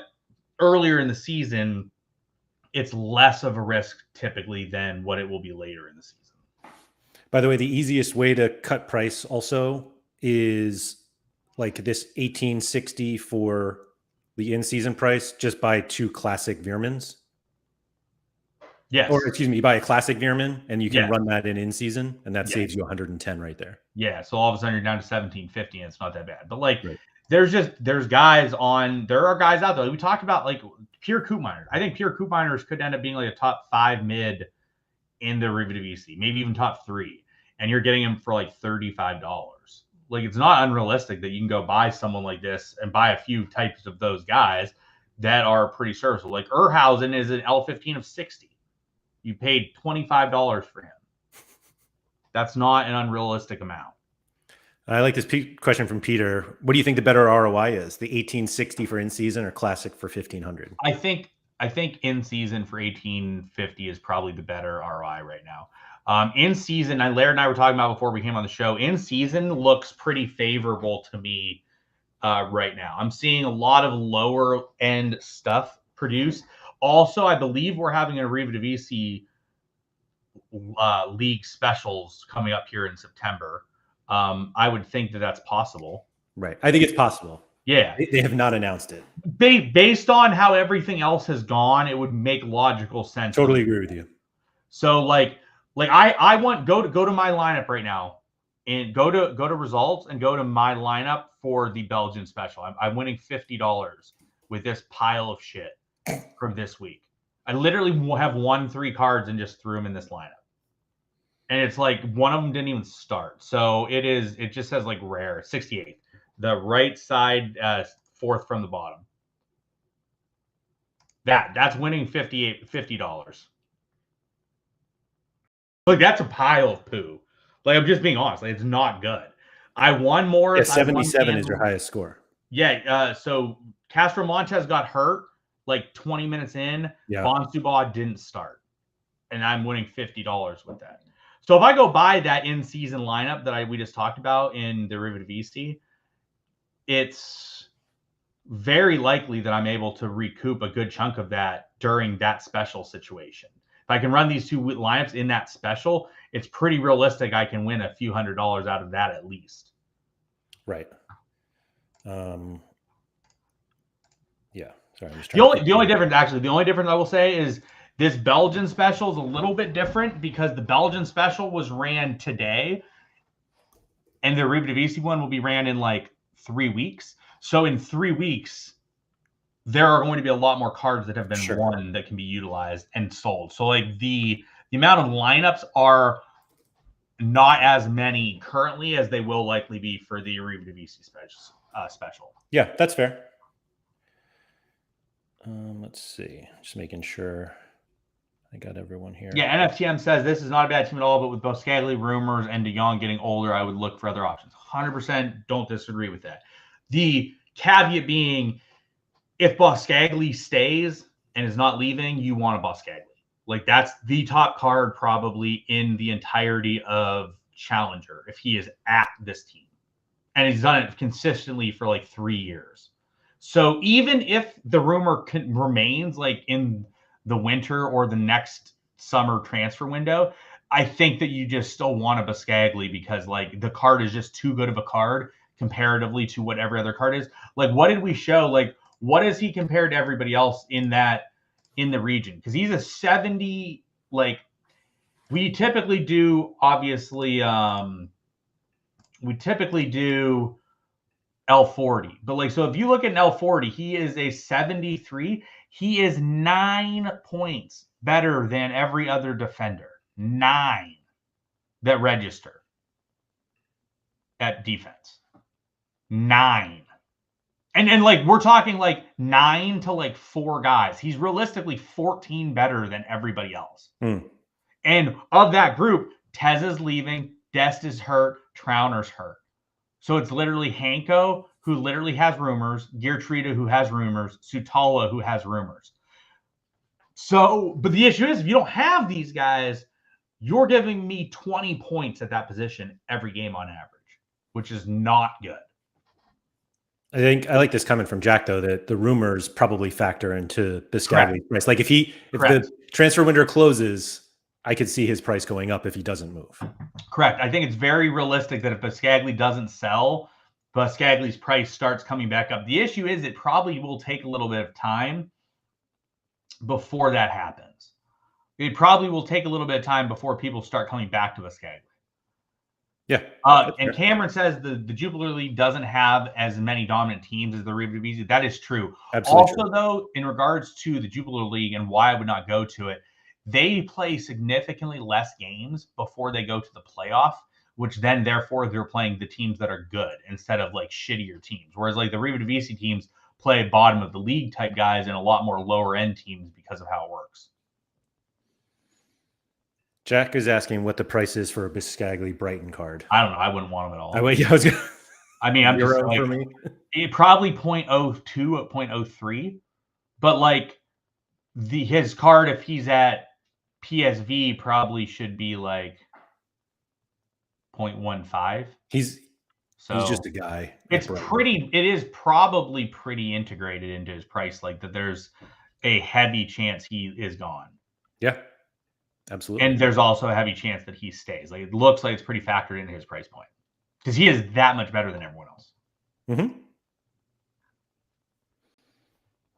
earlier in the season, it's less of a risk typically than what it will be later in the season. By the way, the easiest way to cut price also is like this 1860 for the in-season price. Just buy 2 classic Veermans. Yes. Or excuse me, you buy a classic Veerman and you can run that in-season and that saves you 110 right there. Yeah. So all of a sudden you're down to 1750 and it's not that bad. But like there are guys out there. We talked about like pure coop miners. I think pure coop miners could end up being like a top 5 mid in the Eredivisie, maybe even top 3, and you're getting them for like $35. Like, it's not unrealistic that you can go buy someone like this and buy a few types of those guys that are pretty serviceable. Like Erhausen is an L15 of 60. You paid $25 for him. That's not an unrealistic amount. I like this question from Peter. What do you think the better ROI is? The 1860 for in season or classic for 1500? I think in season for 1850 is probably the better ROI right now. In season, Laird and I were talking about before we came on the show, in season looks pretty favorable to me right now. I'm seeing a lot of lower end stuff produced. Also, I believe we're having an Eredivisie league specials coming up here in September. I would think that that's possible. Right. I think it's possible. Yeah. They have not announced it. Based on how everything else has gone, it would make logical sense. Totally agree with you. So like I want go to my lineup right now and go to results and go to my lineup for the Belgian special. I'm winning $50 with this pile of shit from this week. I literally have won 3 cards and just threw them in this lineup. And it's like one of them didn't even start. So it just says like rare 68. The right side, 4th from the bottom. That's winning $50. Like, that's a pile of poo. Like, I'm just being honest. Like, it's not good. I won more. Yeah, 77 is your highest score. Yeah. So Castro Montes got hurt like 20 minutes in. Yeah. Bonsuba didn't start. And I'm winning $50 with that. So if I go buy that in-season lineup that we just talked about in the Eredivisie, it's very likely that I'm able to recoup a good chunk of that during that special situation. If I can run these 2 lineups in that special, it's pretty realistic I can win a few $100s out of that at least. Right. Yeah. Sorry, I'm just trying the only difference I will say is this Belgian special is a little bit different because the Belgian special was ran today, and the Eredivisie one will be ran in like 3 weeks. So in 3 weeks, there are going to be a lot more cards that have been won that can be utilized and sold. So like the amount of lineups are not as many currently as they will likely be for the Eredivisie special. Yeah, that's fair. Let's see. Just making sure I got everyone here. Yeah, NFTM says this is not a bad team at all, but with Boscagli, Rumors, and De Jong getting older, I would look for other options. 100% don't disagree with that. The caveat being, if Boscagli stays and is not leaving, you want a Boscagli. Like, that's the top card probably in the entirety of Challenger if he is at this team. And he's done it consistently for like 3 years. So even if the rumor remains like in the winter or the next summer transfer window, I think that you just still want a Boscagli because like the card is just too good of a card comparatively to what every other card is. Like, what did we show? Like, what is he compared to everybody else in the region? Because he's a 70. Like, we typically do obviously L40, but like, so if you look at an L40, he is a 73. He is 9 points better than every other defender. 9 that register at defense. 9. And like, we're talking like 9 to like 4 guys. He's realistically 14 better than everybody else. And of that group, Tez is leaving, Dest is hurt, Trauner's hurt. So it's literally Hanko, who literally has rumors, Geertruida, who has rumors, Sutala, who has rumors. So, but the issue is, if you don't have these guys, you're giving me 20 points at that position every game on average, which is not good. I think I like this comment from Jack, though, that the rumors probably factor into Boscagli's price. Like, if the transfer window closes, I could see his price going up if he doesn't move. Correct. I think it's very realistic that if Boscagli doesn't sell, Boscagli's price starts coming back up. The issue is it probably will take a little bit of time before that happens. It probably will take a little bit of time before people start coming back to Boscagli. Yeah. And Cameron says the Jupiler League doesn't have as many dominant teams as the Eredivisie. That is true. Absolutely Also, true. though, in regards to the Jupiler League and why I would not go to it, they play significantly less games before they go to the playoff, which then therefore they're playing the teams that are good instead of like shittier teams. Whereas like the Eredivisie teams play bottom of the league type guys and a lot more lower end teams because of how it works. Jack is asking what the price is for a Biscagli Brighton card. I don't know. I wouldn't want them at all. I mean, I'm just like, for me. It probably 0.02 at 0.03, but like his card, if he's at PSV, probably should be like 0.15. He's just a guy. It is probably pretty integrated into his price, like that there's a heavy chance he is gone. Yeah, absolutely. And there's also a heavy chance that he stays. Like it looks like it's pretty factored into his price point because he is that much better than everyone else. Mm-hmm.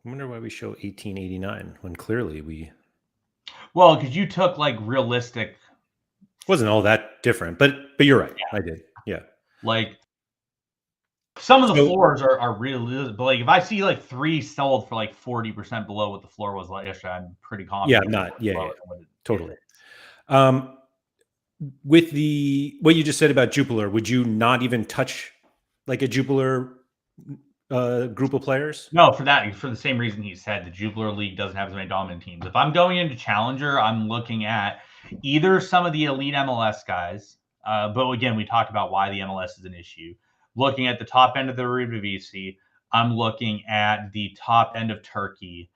I wonder why we show 1889 when clearly we. Well, because you took like realistic. Wasn't all that different, but you're right. Yeah. I did. Yeah. Like some of the floors are really, but like if I see like 3 sold for like 40% below what the floor was like yesterday, I'm pretty confident. Yeah, totally. With what you just said about Jupiler, would you not even touch like a Jupiler group of players? No, for the same reason he said, the Jupiler League doesn't have as many dominant teams. If I'm going into Challenger, I'm looking at either some of the elite MLS guys, but again, we talked about why the MLS is an issue. Looking at the top end of the Eredivisie, I'm looking at the top end of Turkey.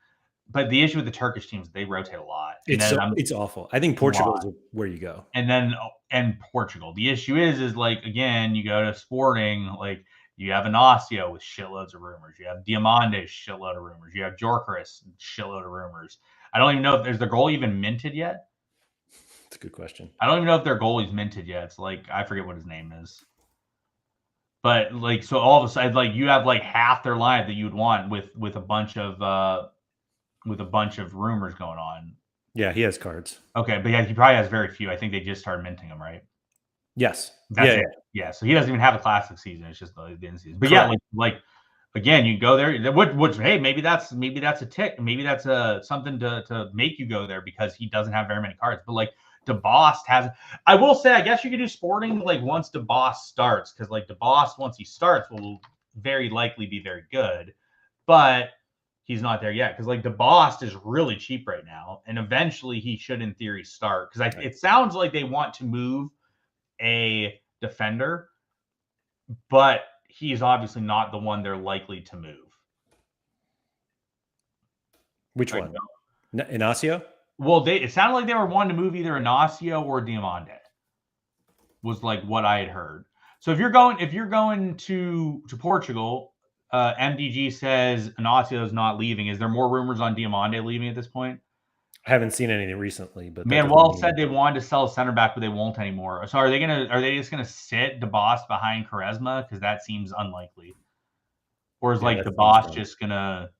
But the issue with the Turkish teams, they rotate a lot. It's awful. I think Portugal is where you go. And Portugal. The issue is like, again, you go to Sporting, like you have Inacio with shitloads of rumors. You have Diamande, shitload of rumors. You have Gyökeres, shitload of rumors. I don't even know if their goal even minted yet. That's a good question. I don't even know if their goalie's minted yet. It's like, I forget what his name is. But like, so all of a sudden, like you have like half their line that you would want with a bunch of rumors going on. Yeah, he has cards. Okay, but yeah, he probably has very few. I think they just started minting them, right? Yes. That's it. Yeah. So he doesn't even have a classic season. It's just the end season. But correct. Yeah, like again, you go there. Which hey, maybe that's a tick. Maybe that's something to make you go there because he doesn't have very many cards. But like DeBost has. I will say, I guess you could do Sporting like once DeBost starts because like DeBost once he starts will very likely be very good, but he's not there yet because like DeBost is really cheap right now, and eventually he should in theory start because it sounds like they want to move a defender, but he's obviously not the one they're likely to move. Which one? Inacio? Well, it sounded like they were wanting to move either Inacio or Diamande. Was like what I had heard. So if you're going to Portugal, MDG says Inacio is not leaving. Is there more rumors on Diamande leaving at this point? I haven't seen anything recently, but Manuel said they wanted to sell center back, but they won't anymore. So are they just gonna sit DeBost behind Quaresma? Because that seems unlikely. Or is like DeBost just gonna?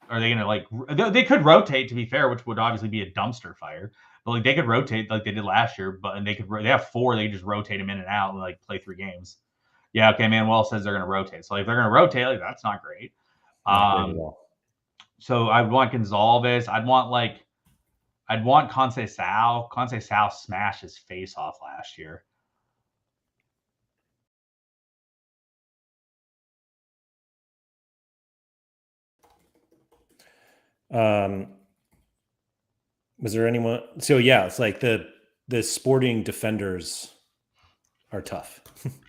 Are they gonna like? They could rotate, to be fair, which would obviously be a dumpster fire. But like they could rotate like they did last year, but they have 4. They just rotate them in and out and like play 3 games. Yeah, okay. Manuel says they're gonna rotate. So if they're gonna rotate, like that's not great. Not great at all. So I'd want Gonzalez. I'd want Conceição. Conceição smashed his face off last year. Was there anyone? So yeah, it's like the Sporting defenders are tough.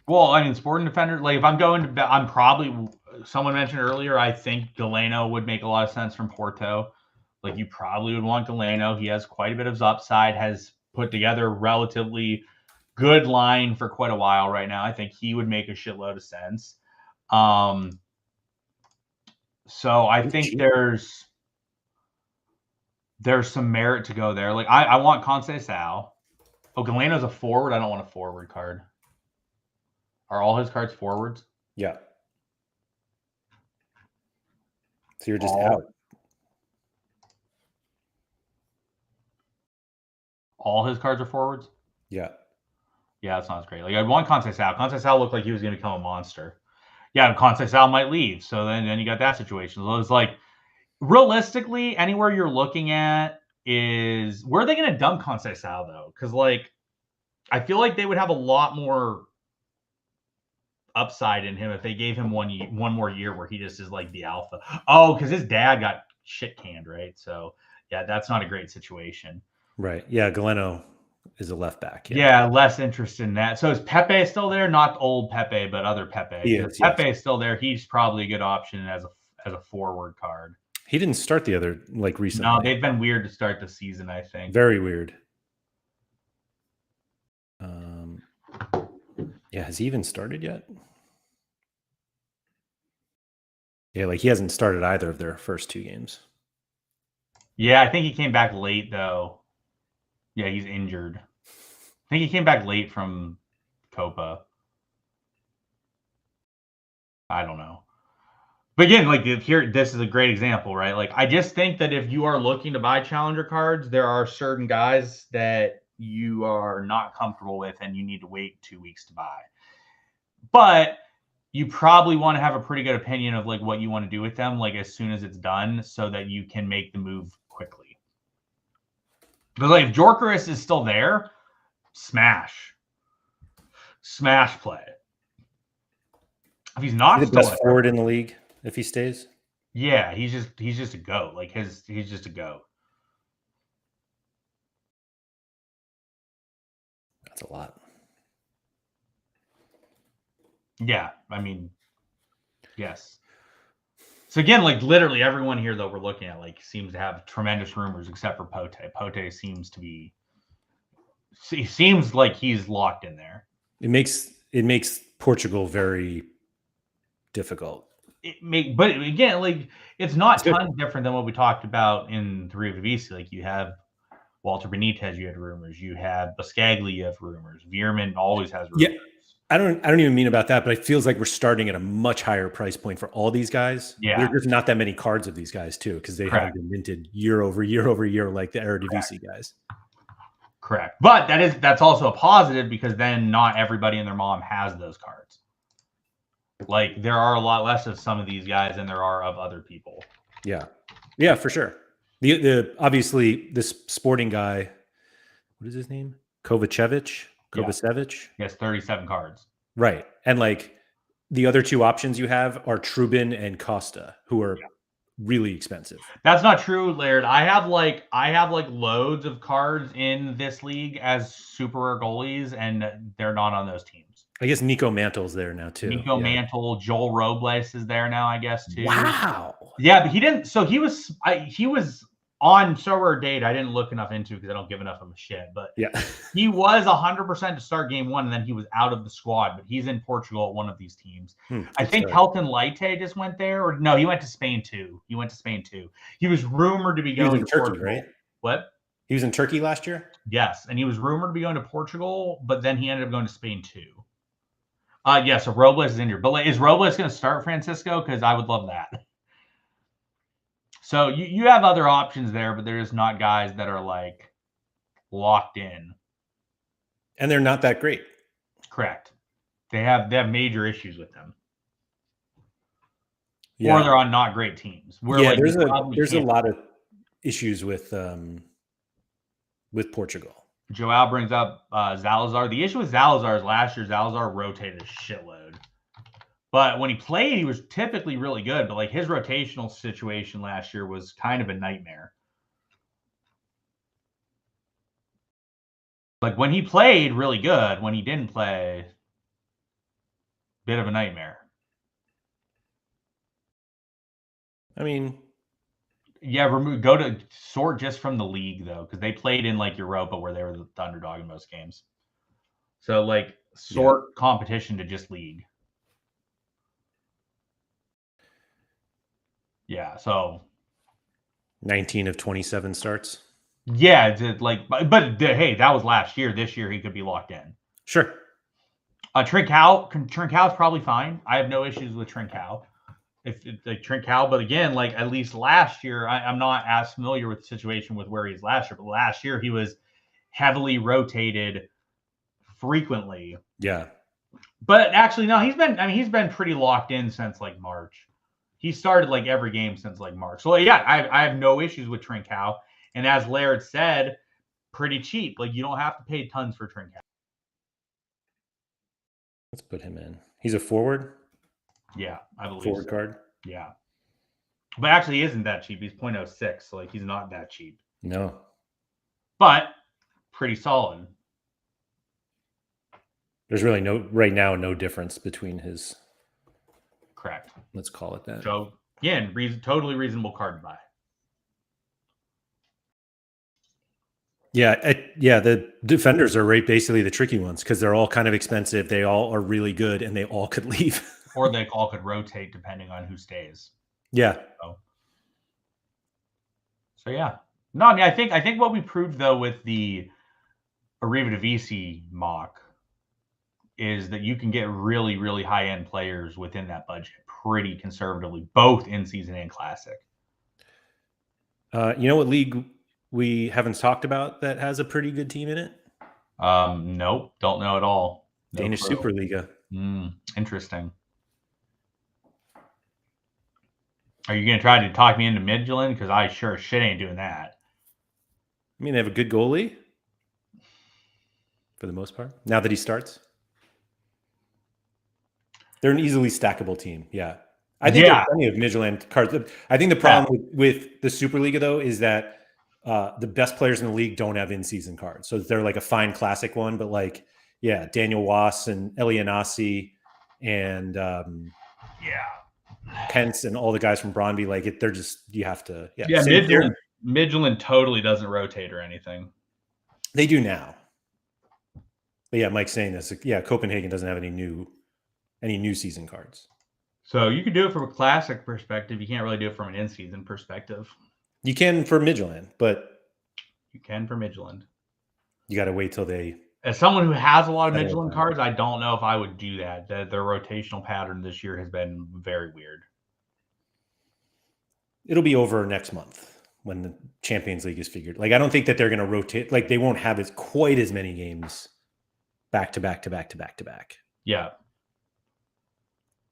Well, I mean, Sporting defenders. Like if I'm going to, I'm probably. Someone mentioned earlier. I think Galeno would make a lot of sense from Porto. Like you probably would want Galeno. He has quite a bit of upside. Has put together a relatively good line for quite a while right now. I think he would make a shitload of sense. So I think there's some merit to go there. Like I want Conceição. Oh, Galeno's a forward. I don't want a forward card. Are all his cards forwards? Yeah. So you're just out. All his cards are forwards? Yeah. Yeah, that sounds great. Like, I'd want Conceição. Conceição looked like he was going to become a monster. Yeah, Conceição might leave. So then you got that situation. So it's like, realistically, anywhere you're looking at is, where are they going to dump Conceição, though? Because, like, I feel like they would have a lot more upside in him if they gave him one more year where he just is like the alpha. Oh, because his dad got shit canned, right? So, yeah, that's not a great situation. Right. Yeah, Galeno is a left back. Yeah, less interest in that. So is Pepe still there? Not old Pepe, but other Pepe. Yes. Pepe is still there. He's probably a good option as a forward card. He didn't start the other recently. No, they've been weird to start the season, I think. Very weird. Yeah, has he even started yet? Yeah, like he hasn't started either of their first 2 games. Yeah, I think he came back late though. Yeah, he's injured. I think he came back late from Copa. I don't know. But again, like here, this is a great example, right? Like, I just think that if you are looking to buy challenger cards, there are certain guys that you are not comfortable with and you need to wait 2 weeks to buy. But you probably want to have a pretty good opinion of like what you want to do with them, like as soon as it's done, so that you can make the move quickly. But like, if Jorkaris is still there, smash play. If he's not, the best forward in the league if he stays. Yeah, he's just a goat. Like he's just a goat. That's a lot. Yeah, I mean, yes. So again, like literally everyone here that we're looking at like seems to have tremendous rumors except for Pote. Pote seems like he's locked in there. It makes Portugal very difficult. But again, like it's not tons different than what we talked about in the Eredivisie. Like you have Walter Benitez, you had rumors. You have Buscaglia, you have rumors. Veerman always has rumors. Yeah. I don't even mean about that, but it feels like we're starting at a much higher price point for all these guys. Yeah. There's not that many cards of these guys too, because they haven't been minted year over year like the Eredivisie guys. Correct. But that's also a positive because then not everybody and their mom has those cards. Like there are a lot less of some of these guys than there are of other people. Yeah. Yeah, for sure. The obviously this sporting guy, what is his name? Kovacevic. He has 37 cards. Right. And like the other 2 options you have are Trubin and Costa, who are really expensive. That's not true, Laird. I have like loads of cards in this league as super rare goalies, and they're not on those teams. I guess Nico Mantle's there now too. Mantle, Joel Robles is there now, I guess, too. Wow. Yeah, but he didn't. So he was on Sorare date. I didn't look enough into because I don't give enough of a shit. But yeah, he was 100% to start game 1, and then he was out of the squad. But he's in Portugal at one of these teams. I think Helton Leite just went there, or no, he went to Spain too. He was rumored to be going to Turkey, Portugal. right? What? He was in Turkey last year. Yes, and he was rumored to be going to Portugal, but then he ended up going to Spain too. Yeah, so Robles is injured. But is Robles going to start, Francisco? Because I would love that. So you have other options there, but there's not guys that are like locked in. And they're not that great. Correct. They have major issues with them. Yeah. Or they're on not great teams. There's a lot of issues with Portugal. Joao brings up Zalazar. The issue with Zalazar is last year Zalazar rotated a shitload. But when he played, he was typically really good. But like his rotational situation last year was kind of a nightmare. Like when he played, really good. When he didn't play, bit of a nightmare. I mean, yeah, go to sort just from the league though, because they played in like Europa where they were the underdog in most games. So like sort competition to just league. Yeah, so 19 of 27 starts. Yeah, but hey, that was last year. This year he could be locked in. Sure. Trincão's probably fine. I have no issues with Trincão. If like Trincão, but again, like at least last year, I'm not as familiar with the situation with where he's last year. But last year he was heavily rotated frequently. Yeah. But actually, no, he's been pretty locked in since like March. He started like every game since like March. So yeah, I have no issues with Trincao. And as Laird said, pretty cheap. Like you don't have to pay tons for Trincao. Let's put him in. He's a forward. Yeah, I believe Forward so. card. Yeah. But actually, he isn't that cheap. He's 0.06, so like he's not that cheap. No. But pretty solid. There's really no difference between his. Correct. Let's call it that. So again, totally reasonable card to buy. Yeah, the defenders are basically the tricky ones because they're all kind of expensive. They all are really good, and they all could leave. Or they all could rotate depending on who stays. Yeah. So yeah. No, I mean, I think what we proved though with the Eredivisie mock is that you can get really, really high end players within that budget pretty conservatively, both in season and classic. You know what league we haven't talked about that has a pretty good team in it? Nope, don't know at all. No Danish clue. Superliga. Interesting. Are you going to try to talk me into Midtjylland? Because I sure shit ain't doing that. I mean, they have a good goalie for the most part. Now that he starts, they're an easily stackable team. Yeah, I think there's plenty of Midtjylland cards. I think the problem with the Superliga though is that the best players in the league don't have in-season cards, so they're like a fine classic one. But like, yeah, Daniel Wass and Elianasi and Pence and all the guys from Brøndby, like they're just you have to Midtjylland totally doesn't rotate or anything. They do now, but yeah, Mike's saying this. Yeah, Copenhagen doesn't have any new season cards. So you could do it from a classic perspective. You can't really do it from an in-season perspective. You can for Midtjylland, but you can for Midtjylland. You got to wait till they. As someone who has a lot of Midtjylland cards, I don't know if I would do that. Their rotational pattern this year has been very weird. It'll be over next month when the Champions League is figured. Like, I don't think that they're going to rotate. Like, they won't have quite as many games back to back to back to back to back. Yeah.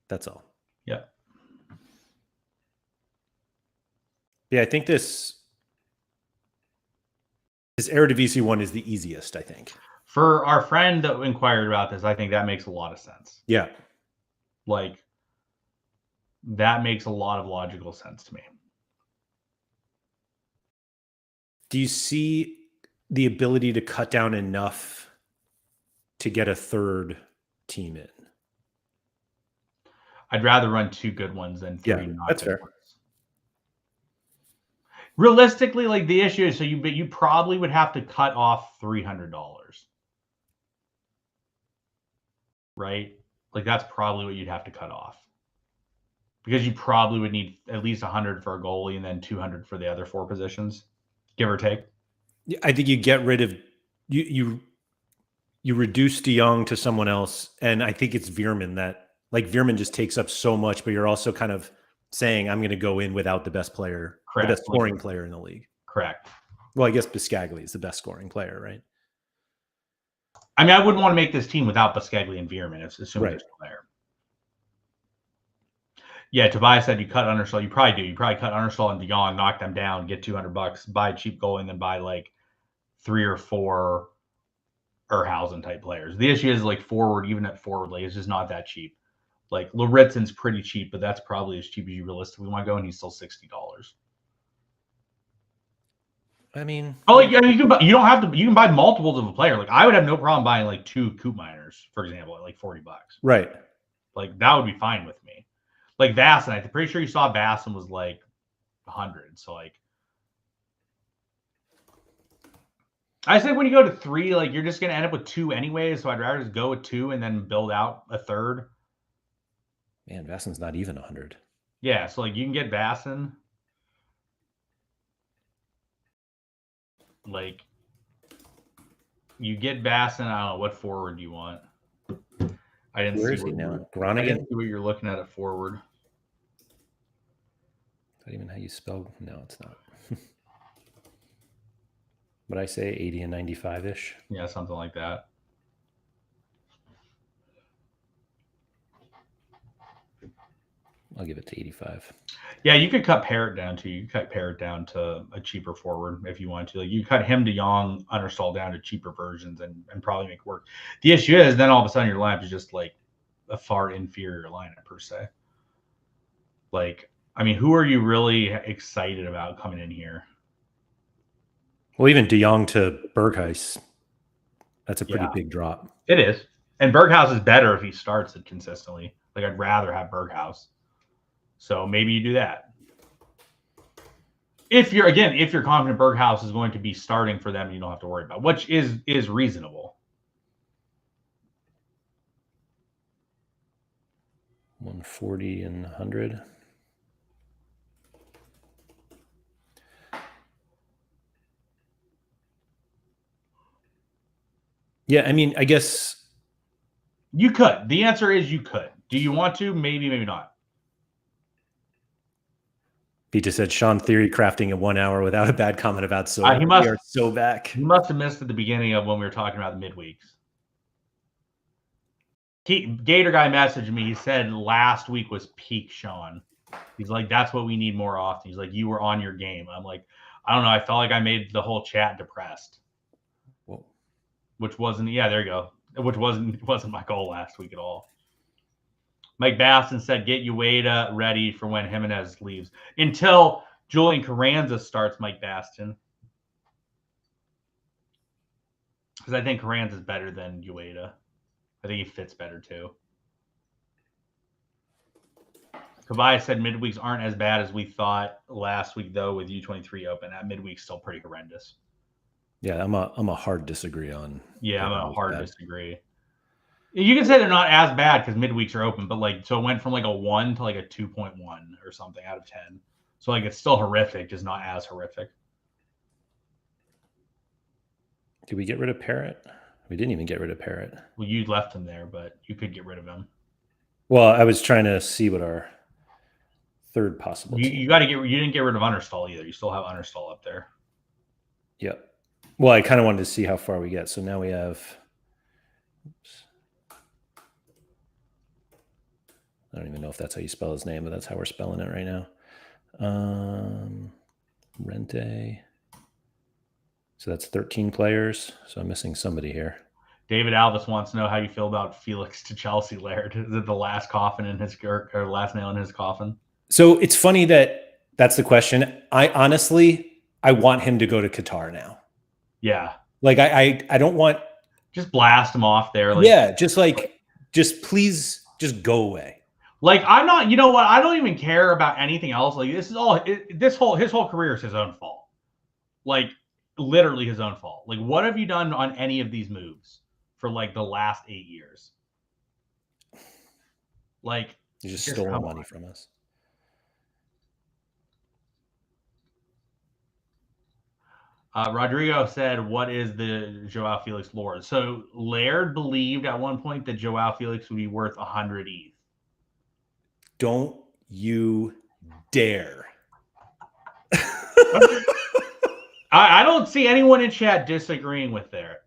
That's all. Yeah. Yeah, I think this Eredivisie one is the easiest, I think. For our friend that inquired about this, I think that makes a lot of sense. Yeah. Like, that makes a lot of logical sense to me. Do you see the ability to cut down enough to get a third team in? I'd rather run 2 good ones than 3 not that's good fair. ones. Realistically, like the issue is, so you probably would have to cut off $300, right? Like that's probably what you'd have to cut off, because you probably would need at least 100 for a goalie and then 200 for the other 4 positions, give or take. I think you get rid of you reduce De Jong to someone else, and I think it's Veerman that Veerman just takes up so much, but you're also kind of saying I'm going to go in without the best player, Correct. The best scoring player in the league. Correct. Well, I guess Biscagli is the best scoring player, right? I mean, I wouldn't want to make this team without Biscagli and Veerman, assuming they're still there. Yeah, Tobias said you cut Understall. You probably do. You probably cut Understall and De Jong, knock them down, get $200, buy a cheap goalie, and then buy like 3 or 4 Erhausen type players. The issue is like forward, even at forward, like it's just not that cheap. Like Lauritsen's pretty cheap, but that's probably as cheap as you realistically want to go, and he's still $60. I mean, you don't have to. You can buy multiples of a player. Like I would have no problem buying like 2 Coop Miners, for example, at like $40. Right. Like that would be fine with me. Like Vasson, I'm pretty sure you saw Vasson was like 100. So like, I said when you go to 3, like you're just gonna end up with 2 anyways. So I'd rather just go with 2 and then build out a third. Man, Vasson's not even 100. Yeah, so like you can get Vasson. Like you get Vasson. I don't know what forward you want. I didn't Where see is he now? I didn't see what you're looking at forward. Is that even how you spell? No, it's not. But I say 80 and 95-ish. Yeah, something like that. I'll give it to 85. Yeah, you could cut Parrott down too. You could cut Parrott down to a cheaper forward if you want to. Like you cut him to Young, Understall down to cheaper versions and probably make it work. The issue is then all of a sudden your lineup is just like a far inferior lineup per se. Like, I mean, who are you really excited about coming in here? Well, even De Jong to Berghuis, that's a pretty big drop. It is. And Berghuis is better if he starts it consistently. Like, I'd rather have Berghuis. So maybe you do that. If you're confident Berghuis is going to be starting for them, you don't have to worry about, which is reasonable. 140 and 100. Yeah, I mean, I guess you could. The answer is you could. Do you want to? Maybe, maybe not. He just said Sean Theory crafting in 1 hour without a bad comment about Sorare. We are so back. He must have missed at the beginning of when we were talking about the midweeks. Gator guy messaged me. He said last week was peak Sean. He's like, that's what we need more often. He's like, you were on your game. I'm like, I don't know. I felt like I made the whole chat depressed. Whoa. Which wasn't, yeah, there you go. Which wasn't my goal last week at all. Mike Baston said, get Ueda ready for when Jimenez leaves. Until Julian Carranza starts, Mike Baston. Because I think Carranza is better than Ueda. I think he fits better too. Kabaya said midweeks aren't as bad as we thought last week, though, with U23 open. That midweek's still pretty horrendous. Yeah, I'm a hard disagree on. Yeah, I'm a hard disagree. You can say they're not as bad because midweeks are open, but like, so it went from like a 1 to like a 2.1 or something out of 10. So like, it's still horrific, just not as horrific. Did we get rid of Parrott? We didn't even get rid of Parrott. Well, you left him there, but you could get rid of him. Well, I was trying to see what our third possible. You got to get. You didn't get rid of Understall either. You still have Understall up there. Yep. Well, I kind of wanted to see how far we get. So now we have. Oops. I don't even know if that's how you spell his name, but that's how we're spelling it right now. Rente. So that's 13 players. So I'm missing somebody here. David Alvis wants to know how you feel about Felix to Chelsea, Laird. Is it the last coffin in his or last nail in his coffin? So it's funny that that's the question. I want him to go to Qatar now. Yeah. Like I don't want. Just blast him off there. Like, yeah. Just please just go away. Like, I'm not, you know what? I don't even care about anything else. Like, this is all, his whole career is his own fault. Like, literally his own fault. Like, what have you done on any of these moves for like the last 8 years? Like, you just stole money from us. Rodrigo said, what is the Joao Felix lore? So Laird believed at one point that Joao Felix would be worth 100 ETH. Don't you dare. I don't see anyone in chat disagreeing with that.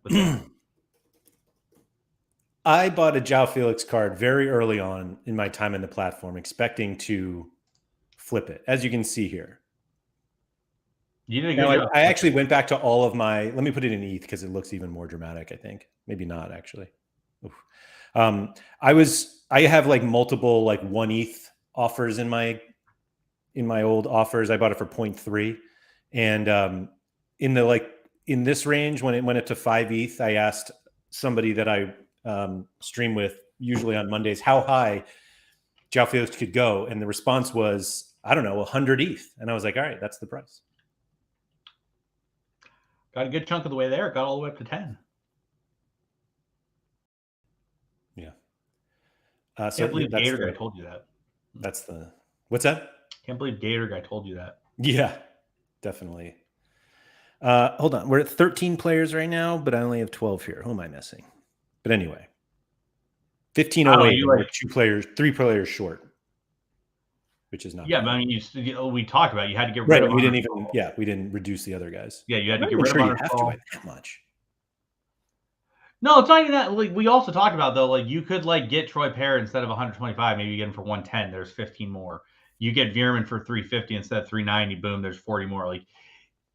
I bought a Joao Felix card very early on in my time in the platform, expecting to flip it, as you can see here. You did a good job. I actually went back to all of my, let me put it in ETH because it looks even more dramatic, I think. Maybe not, actually. I have like multiple like 1 ETH offers in my old offers. I bought it for 0.3. And in this range, when it went up to 5 ETH, I asked somebody that I stream with usually on Mondays how high Joao Felix could go. And the response was, I don't know, 100 ETH. And I was like, all right, that's the price. Got a good chunk of the way there. Got all the way up to 10. Yeah. Can't believe Gator Guy told you that. That's the... What's that? Can't believe Gator Guy told you that. Yeah, definitely. Hold on. We're at 13 players right now, but I only have 12 here. Who am I missing? But anyway. 1508. We're 3 players short. Which is not. Yeah, bad. but I mean, we talked about it. You had to get rid of. We didn't even. Yeah, we didn't reduce the other guys. Yeah, you had to get rid of. You have to by that much. No, it's not even that. Like we also talked about though, like you could like get Troy Parrott instead of 125, maybe you get him for 110. There's 15 more. You get Veerman for 350 instead of 390. Boom, there's 40 more. Like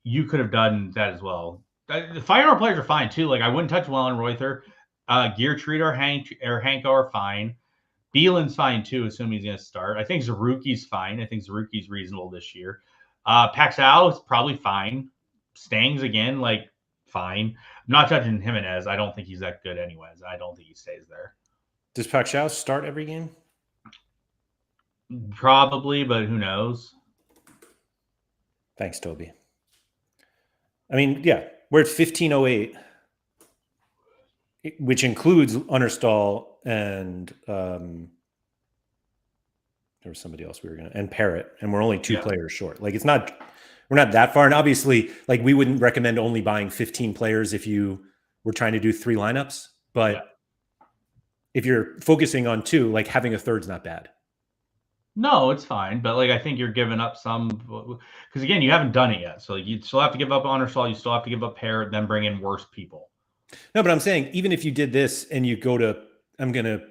you could have done that as well. The Feyenoord players are fine too. Like I wouldn't touch Wellenreuther. Gear Treat or Hanko are fine. Bielen's fine too, assuming he's going to start. I think Zaruki's fine. I think Zaruki's reasonable this year. Paxal is probably fine. Stangs again, like fine. I'm not touching Jimenez. I don't think he's that good anyways. I don't think he stays there. Does Paxal start every game? Probably, but who knows? Thanks, Toby. I mean, yeah, we're at 1508, which includes Understall and there was somebody else we were going to, and Parrott, and we're only two players short. Like, we're not that far. And obviously, like, we wouldn't recommend only buying 15 players if you were trying to do 3 lineups. But if you're focusing on 2, like, having a third's not bad. No, it's fine. But, like, I think you're giving up some, because, again, you haven't done it yet. So, like, you still have to give up Understall. You still have to give up Parrott, then bring in worse people. No, but I'm saying, even if you did this and you go to, I'm going to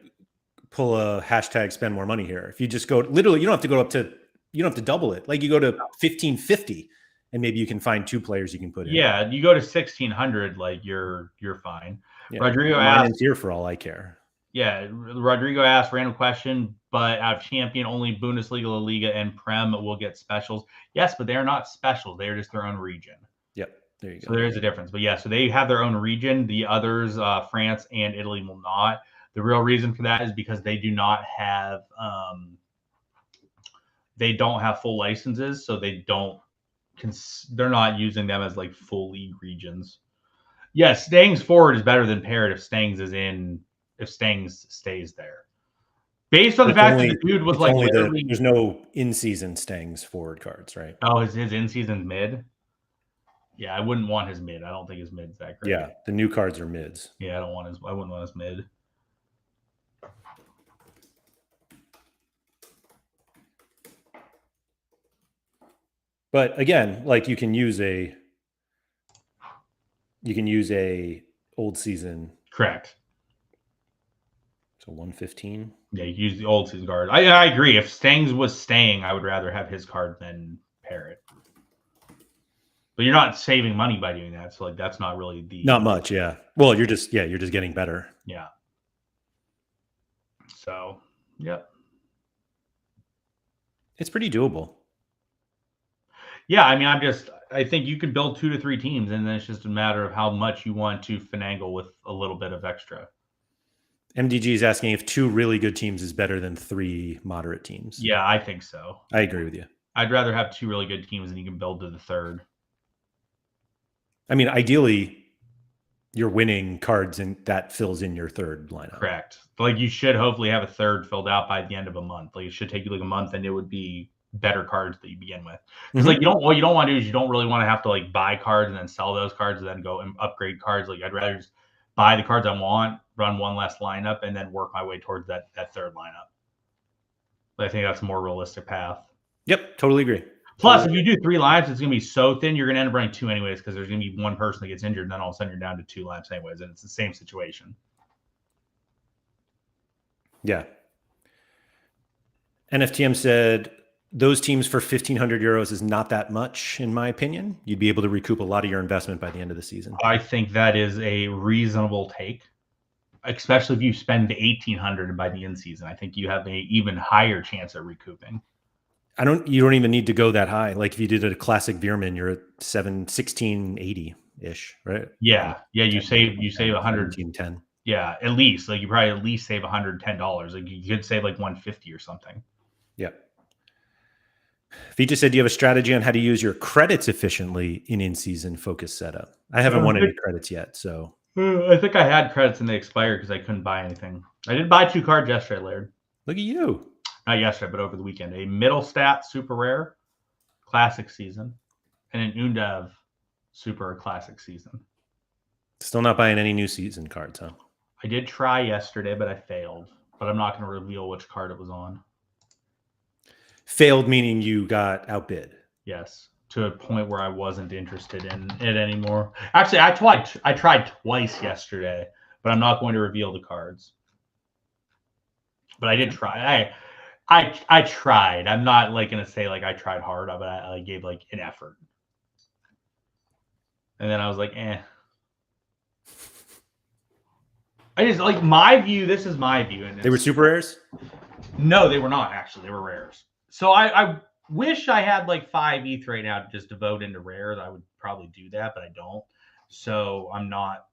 pull a hashtag spend more money here. If you just go, literally, you don't have to go up to, you don't have to double it. Like, you go to 1550 and maybe you can find 2 players you can put in. Yeah, you go to 1600, like you're fine. Yeah. Rodrigo mine asked, is here for all I care. Yeah, Rodrigo asked random question, but out of champion, only Bundesliga, La Liga, and Prem will get specials. Yes, but they are not specials. They are just their own region. Yep, there you go. So there is a difference. But yeah, so they have their own region. The others, France and Italy, will not. The real reason for that is because they do not have full licenses, so they're not using them as like full league regions. Yes, Stangs forward is better than Parrott if Stangs stays there. Based on the fact that the dude was like there's no in-season Stangs forward cards, right? Oh, his in-season mid? Yeah, I wouldn't want his mid. I don't think his mid's that great. Yeah, the new cards are mids. Yeah, I wouldn't want his mid. But again, like you can use a old season. Correct. So 115. Yeah, you use the old season card. I agree. If Stangs was staying, I would rather have his card than Parrott. But you're not saving money by doing that. So like that's not really not much, yeah. Well, you're just getting better. Yeah. So, yep. It's pretty doable. Yeah, I mean, I think you can build 2 to 3 teams, and then it's just a matter of how much you want to finagle with a little bit of extra. MDG is asking if 2 really good teams is better than 3 moderate teams. Yeah, I think so. I agree with you. I'd rather have 2 really good teams and you can build to the third. I mean, ideally, you're winning cards and that fills in your third lineup. Correct. Like you should hopefully have a third filled out by the end of a month. Like it should take you like a month, and it would be better cards that you begin with. Because like what you don't want to do is you don't really want to have to like buy cards and then sell those cards and then go and upgrade cards. Like I'd rather just buy the cards I want, run one less lineup, and then work my way towards that third lineup. But I think that's a more realistic path. Yep, totally agree. Plus, if you do 3 lineups, it's going to be so thin, you're going to end up running 2 anyways, because there's going to be one person that gets injured, and then all of a sudden you're down to 2 lineups anyways, and it's the same situation. Yeah. NFTM said those teams for 1,500 euros is not that much, in my opinion. You'd be able to recoup a lot of your investment by the end of the season. I think that is a reasonable take, especially if you spend the 1,800 by the end season. I think you have an even higher chance of recouping. You don't even need to go that high. Like if you did a classic Veerman, you're at 1680 ish, right? Yeah. You save 100. 10. Yeah, at least. Like you probably at least save $110. Like you could save like 150 or something. Yeah. Vita said, do you have a strategy on how to use your credits efficiently in-season focus setup? I haven't won any credits yet, so. I think I had credits and they expired because I couldn't buy anything. I did buy 2 cards yesterday, Laird. Look at you. Not yesterday, but over the weekend. A middle stat super rare classic season and an Undev super classic season. Still not buying any new season cards, huh? I did try yesterday, but I failed. But I'm not going to reveal which card it was on. Failed meaning you got outbid. Yes, to a point where I wasn't interested in it anymore. Actually, I tried twice yesterday, but I'm not going to reveal the cards. But I did try. I tried. I'm not like going to say like I tried hard, but I gave like an effort. And then I was like, eh. I just like my view. This is my view. And they were super rares? No, they were not actually. They were rares. So I wish I had like 5 ETH right now to just devote into rares. I would probably do that, but I don't. So I'm not.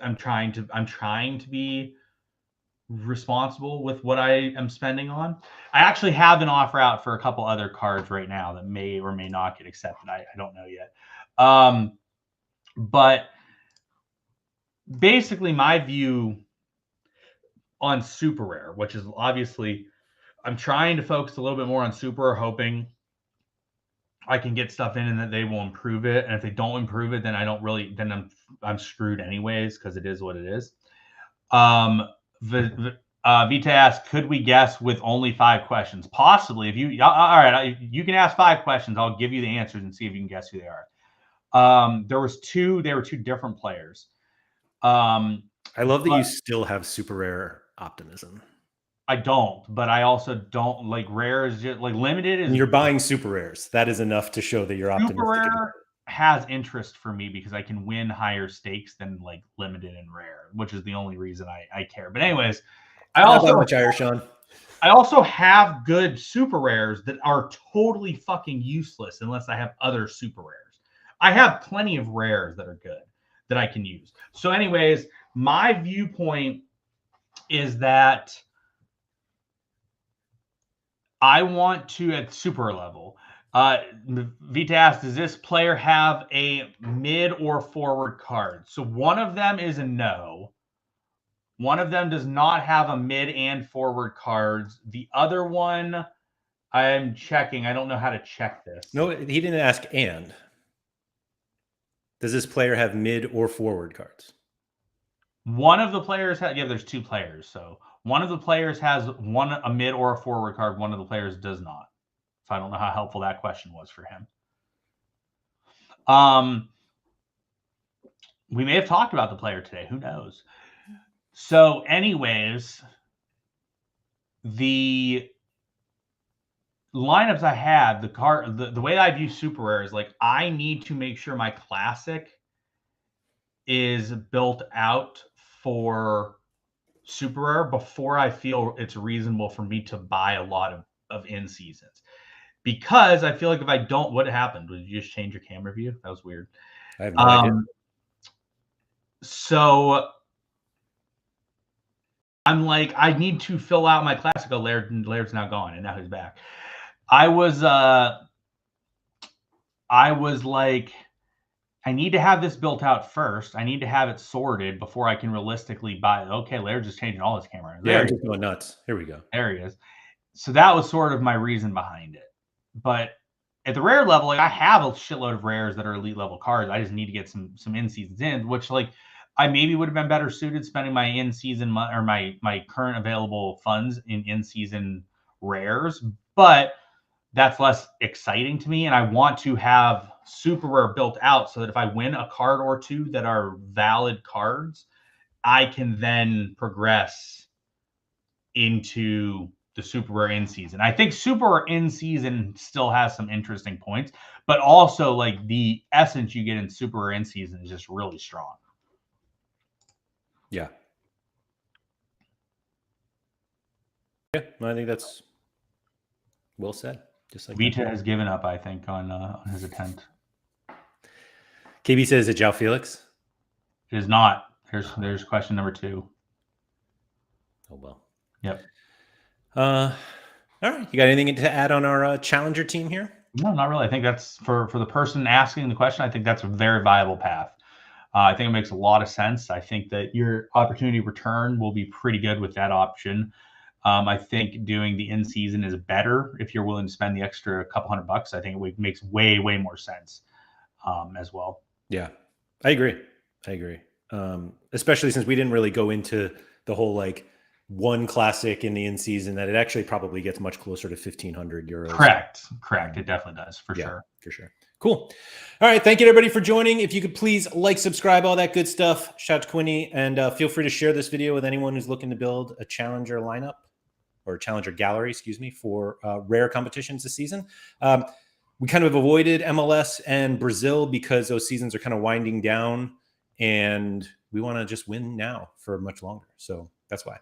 I'm trying to be responsible with what I am spending on. I actually have an offer out for a couple other cards right now that may or may not get accepted. I don't know yet. But basically my view on super rare, which is obviously I'm trying to focus a little bit more on super, hoping I can get stuff in and that they will improve it. And if they don't improve it, then I'm screwed anyways, because it is what it is. Vita asked, could we guess with only 5 questions? Possibly. If you all right, you can ask 5 questions. I'll give you the answers and see if you can guess who they are. There were 2 different players. I love that you still have super rare optimism. I don't, but I also don't like rare is just like limited is. And you're buying super rares. That is enough to show that you're optimistic. Super rare has interest for me because I can win higher stakes than like limited and rare, which is the only reason I care. But anyways, I also have good super rares that are totally fucking useless unless I have other super rares. I have plenty of rares that are good that I can use. So anyways, my viewpoint is that I want to, at super level, Vita asked, does this player have a mid or forward card? So one of them is a no. One of them does not have a mid and forward cards. The other one, I'm checking. I don't know how to check this. No, he didn't ask and. Does this player have mid or forward cards? One of the players there's 2 players. So one of the players has a mid or a forward card. One of the players does not. So I don't know how helpful that question was for him. We may have talked about the player today. Who knows? So anyways, the lineups I had, the way I view super rare is like I need to make sure my classic is built out for super rare before I feel it's reasonable for me to buy a lot of in seasons. Because I feel like if I don't, what happened? Did you just change your camera view? That was weird. I have no idea. So I'm like, I need to fill out my classic. Laird's now gone, and now he's back. I was like, I need to have this built out first. I need to have it sorted before I can realistically buy it. Okay, Laird's just changing all his cameras. Yeah, I'm just going nuts. Here we go. There he is. So that was sort of my reason behind it. But at the rare level, like I have a shitload of rares that are elite level cards. I just need to get some in seasons in, which like I maybe would have been better suited spending my in season or my current available funds in season rares, but that's less exciting to me. And I want to have super rare built out so that if I win a card or 2 that are valid cards, I can then progress into the super rare in season. I think super rare in season still has some interesting points, but also like the essence you get in super rare in season is just really strong. Yeah. Yeah, I think that's well said. Just like Vita has given up, I think, on his attempt. KB says, is it João Felix? It is not. There's question number 2. Oh, well. Yep. All right. You got anything to add on our challenger team here? No, not really. I think that's for the person asking the question. I think that's a very viable path. I think it makes a lot of sense. I think that your opportunity return will be pretty good with that option. I think doing the in season is better if you're willing to spend the extra couple $100. I think it makes way more sense as well. Yeah, I agree. Especially since we didn't really go into the whole like one classic in the in season, that it actually probably gets much closer to 1,500 euros. Correct. It definitely does for sure. For sure. Cool. All right. Thank you, everybody, for joining. If you could please like, subscribe, all that good stuff. Shout out to Quinny. And feel free to share this video with anyone who's looking to build a Challenger lineup or Challenger gallery, excuse me, for rare competitions this season. We kind of avoided MLS and Brazil because those seasons are kind of winding down and we want to just win now for much longer. So that's why.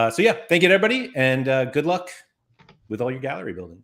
So yeah, thank you to everybody and good luck with all your gallery building.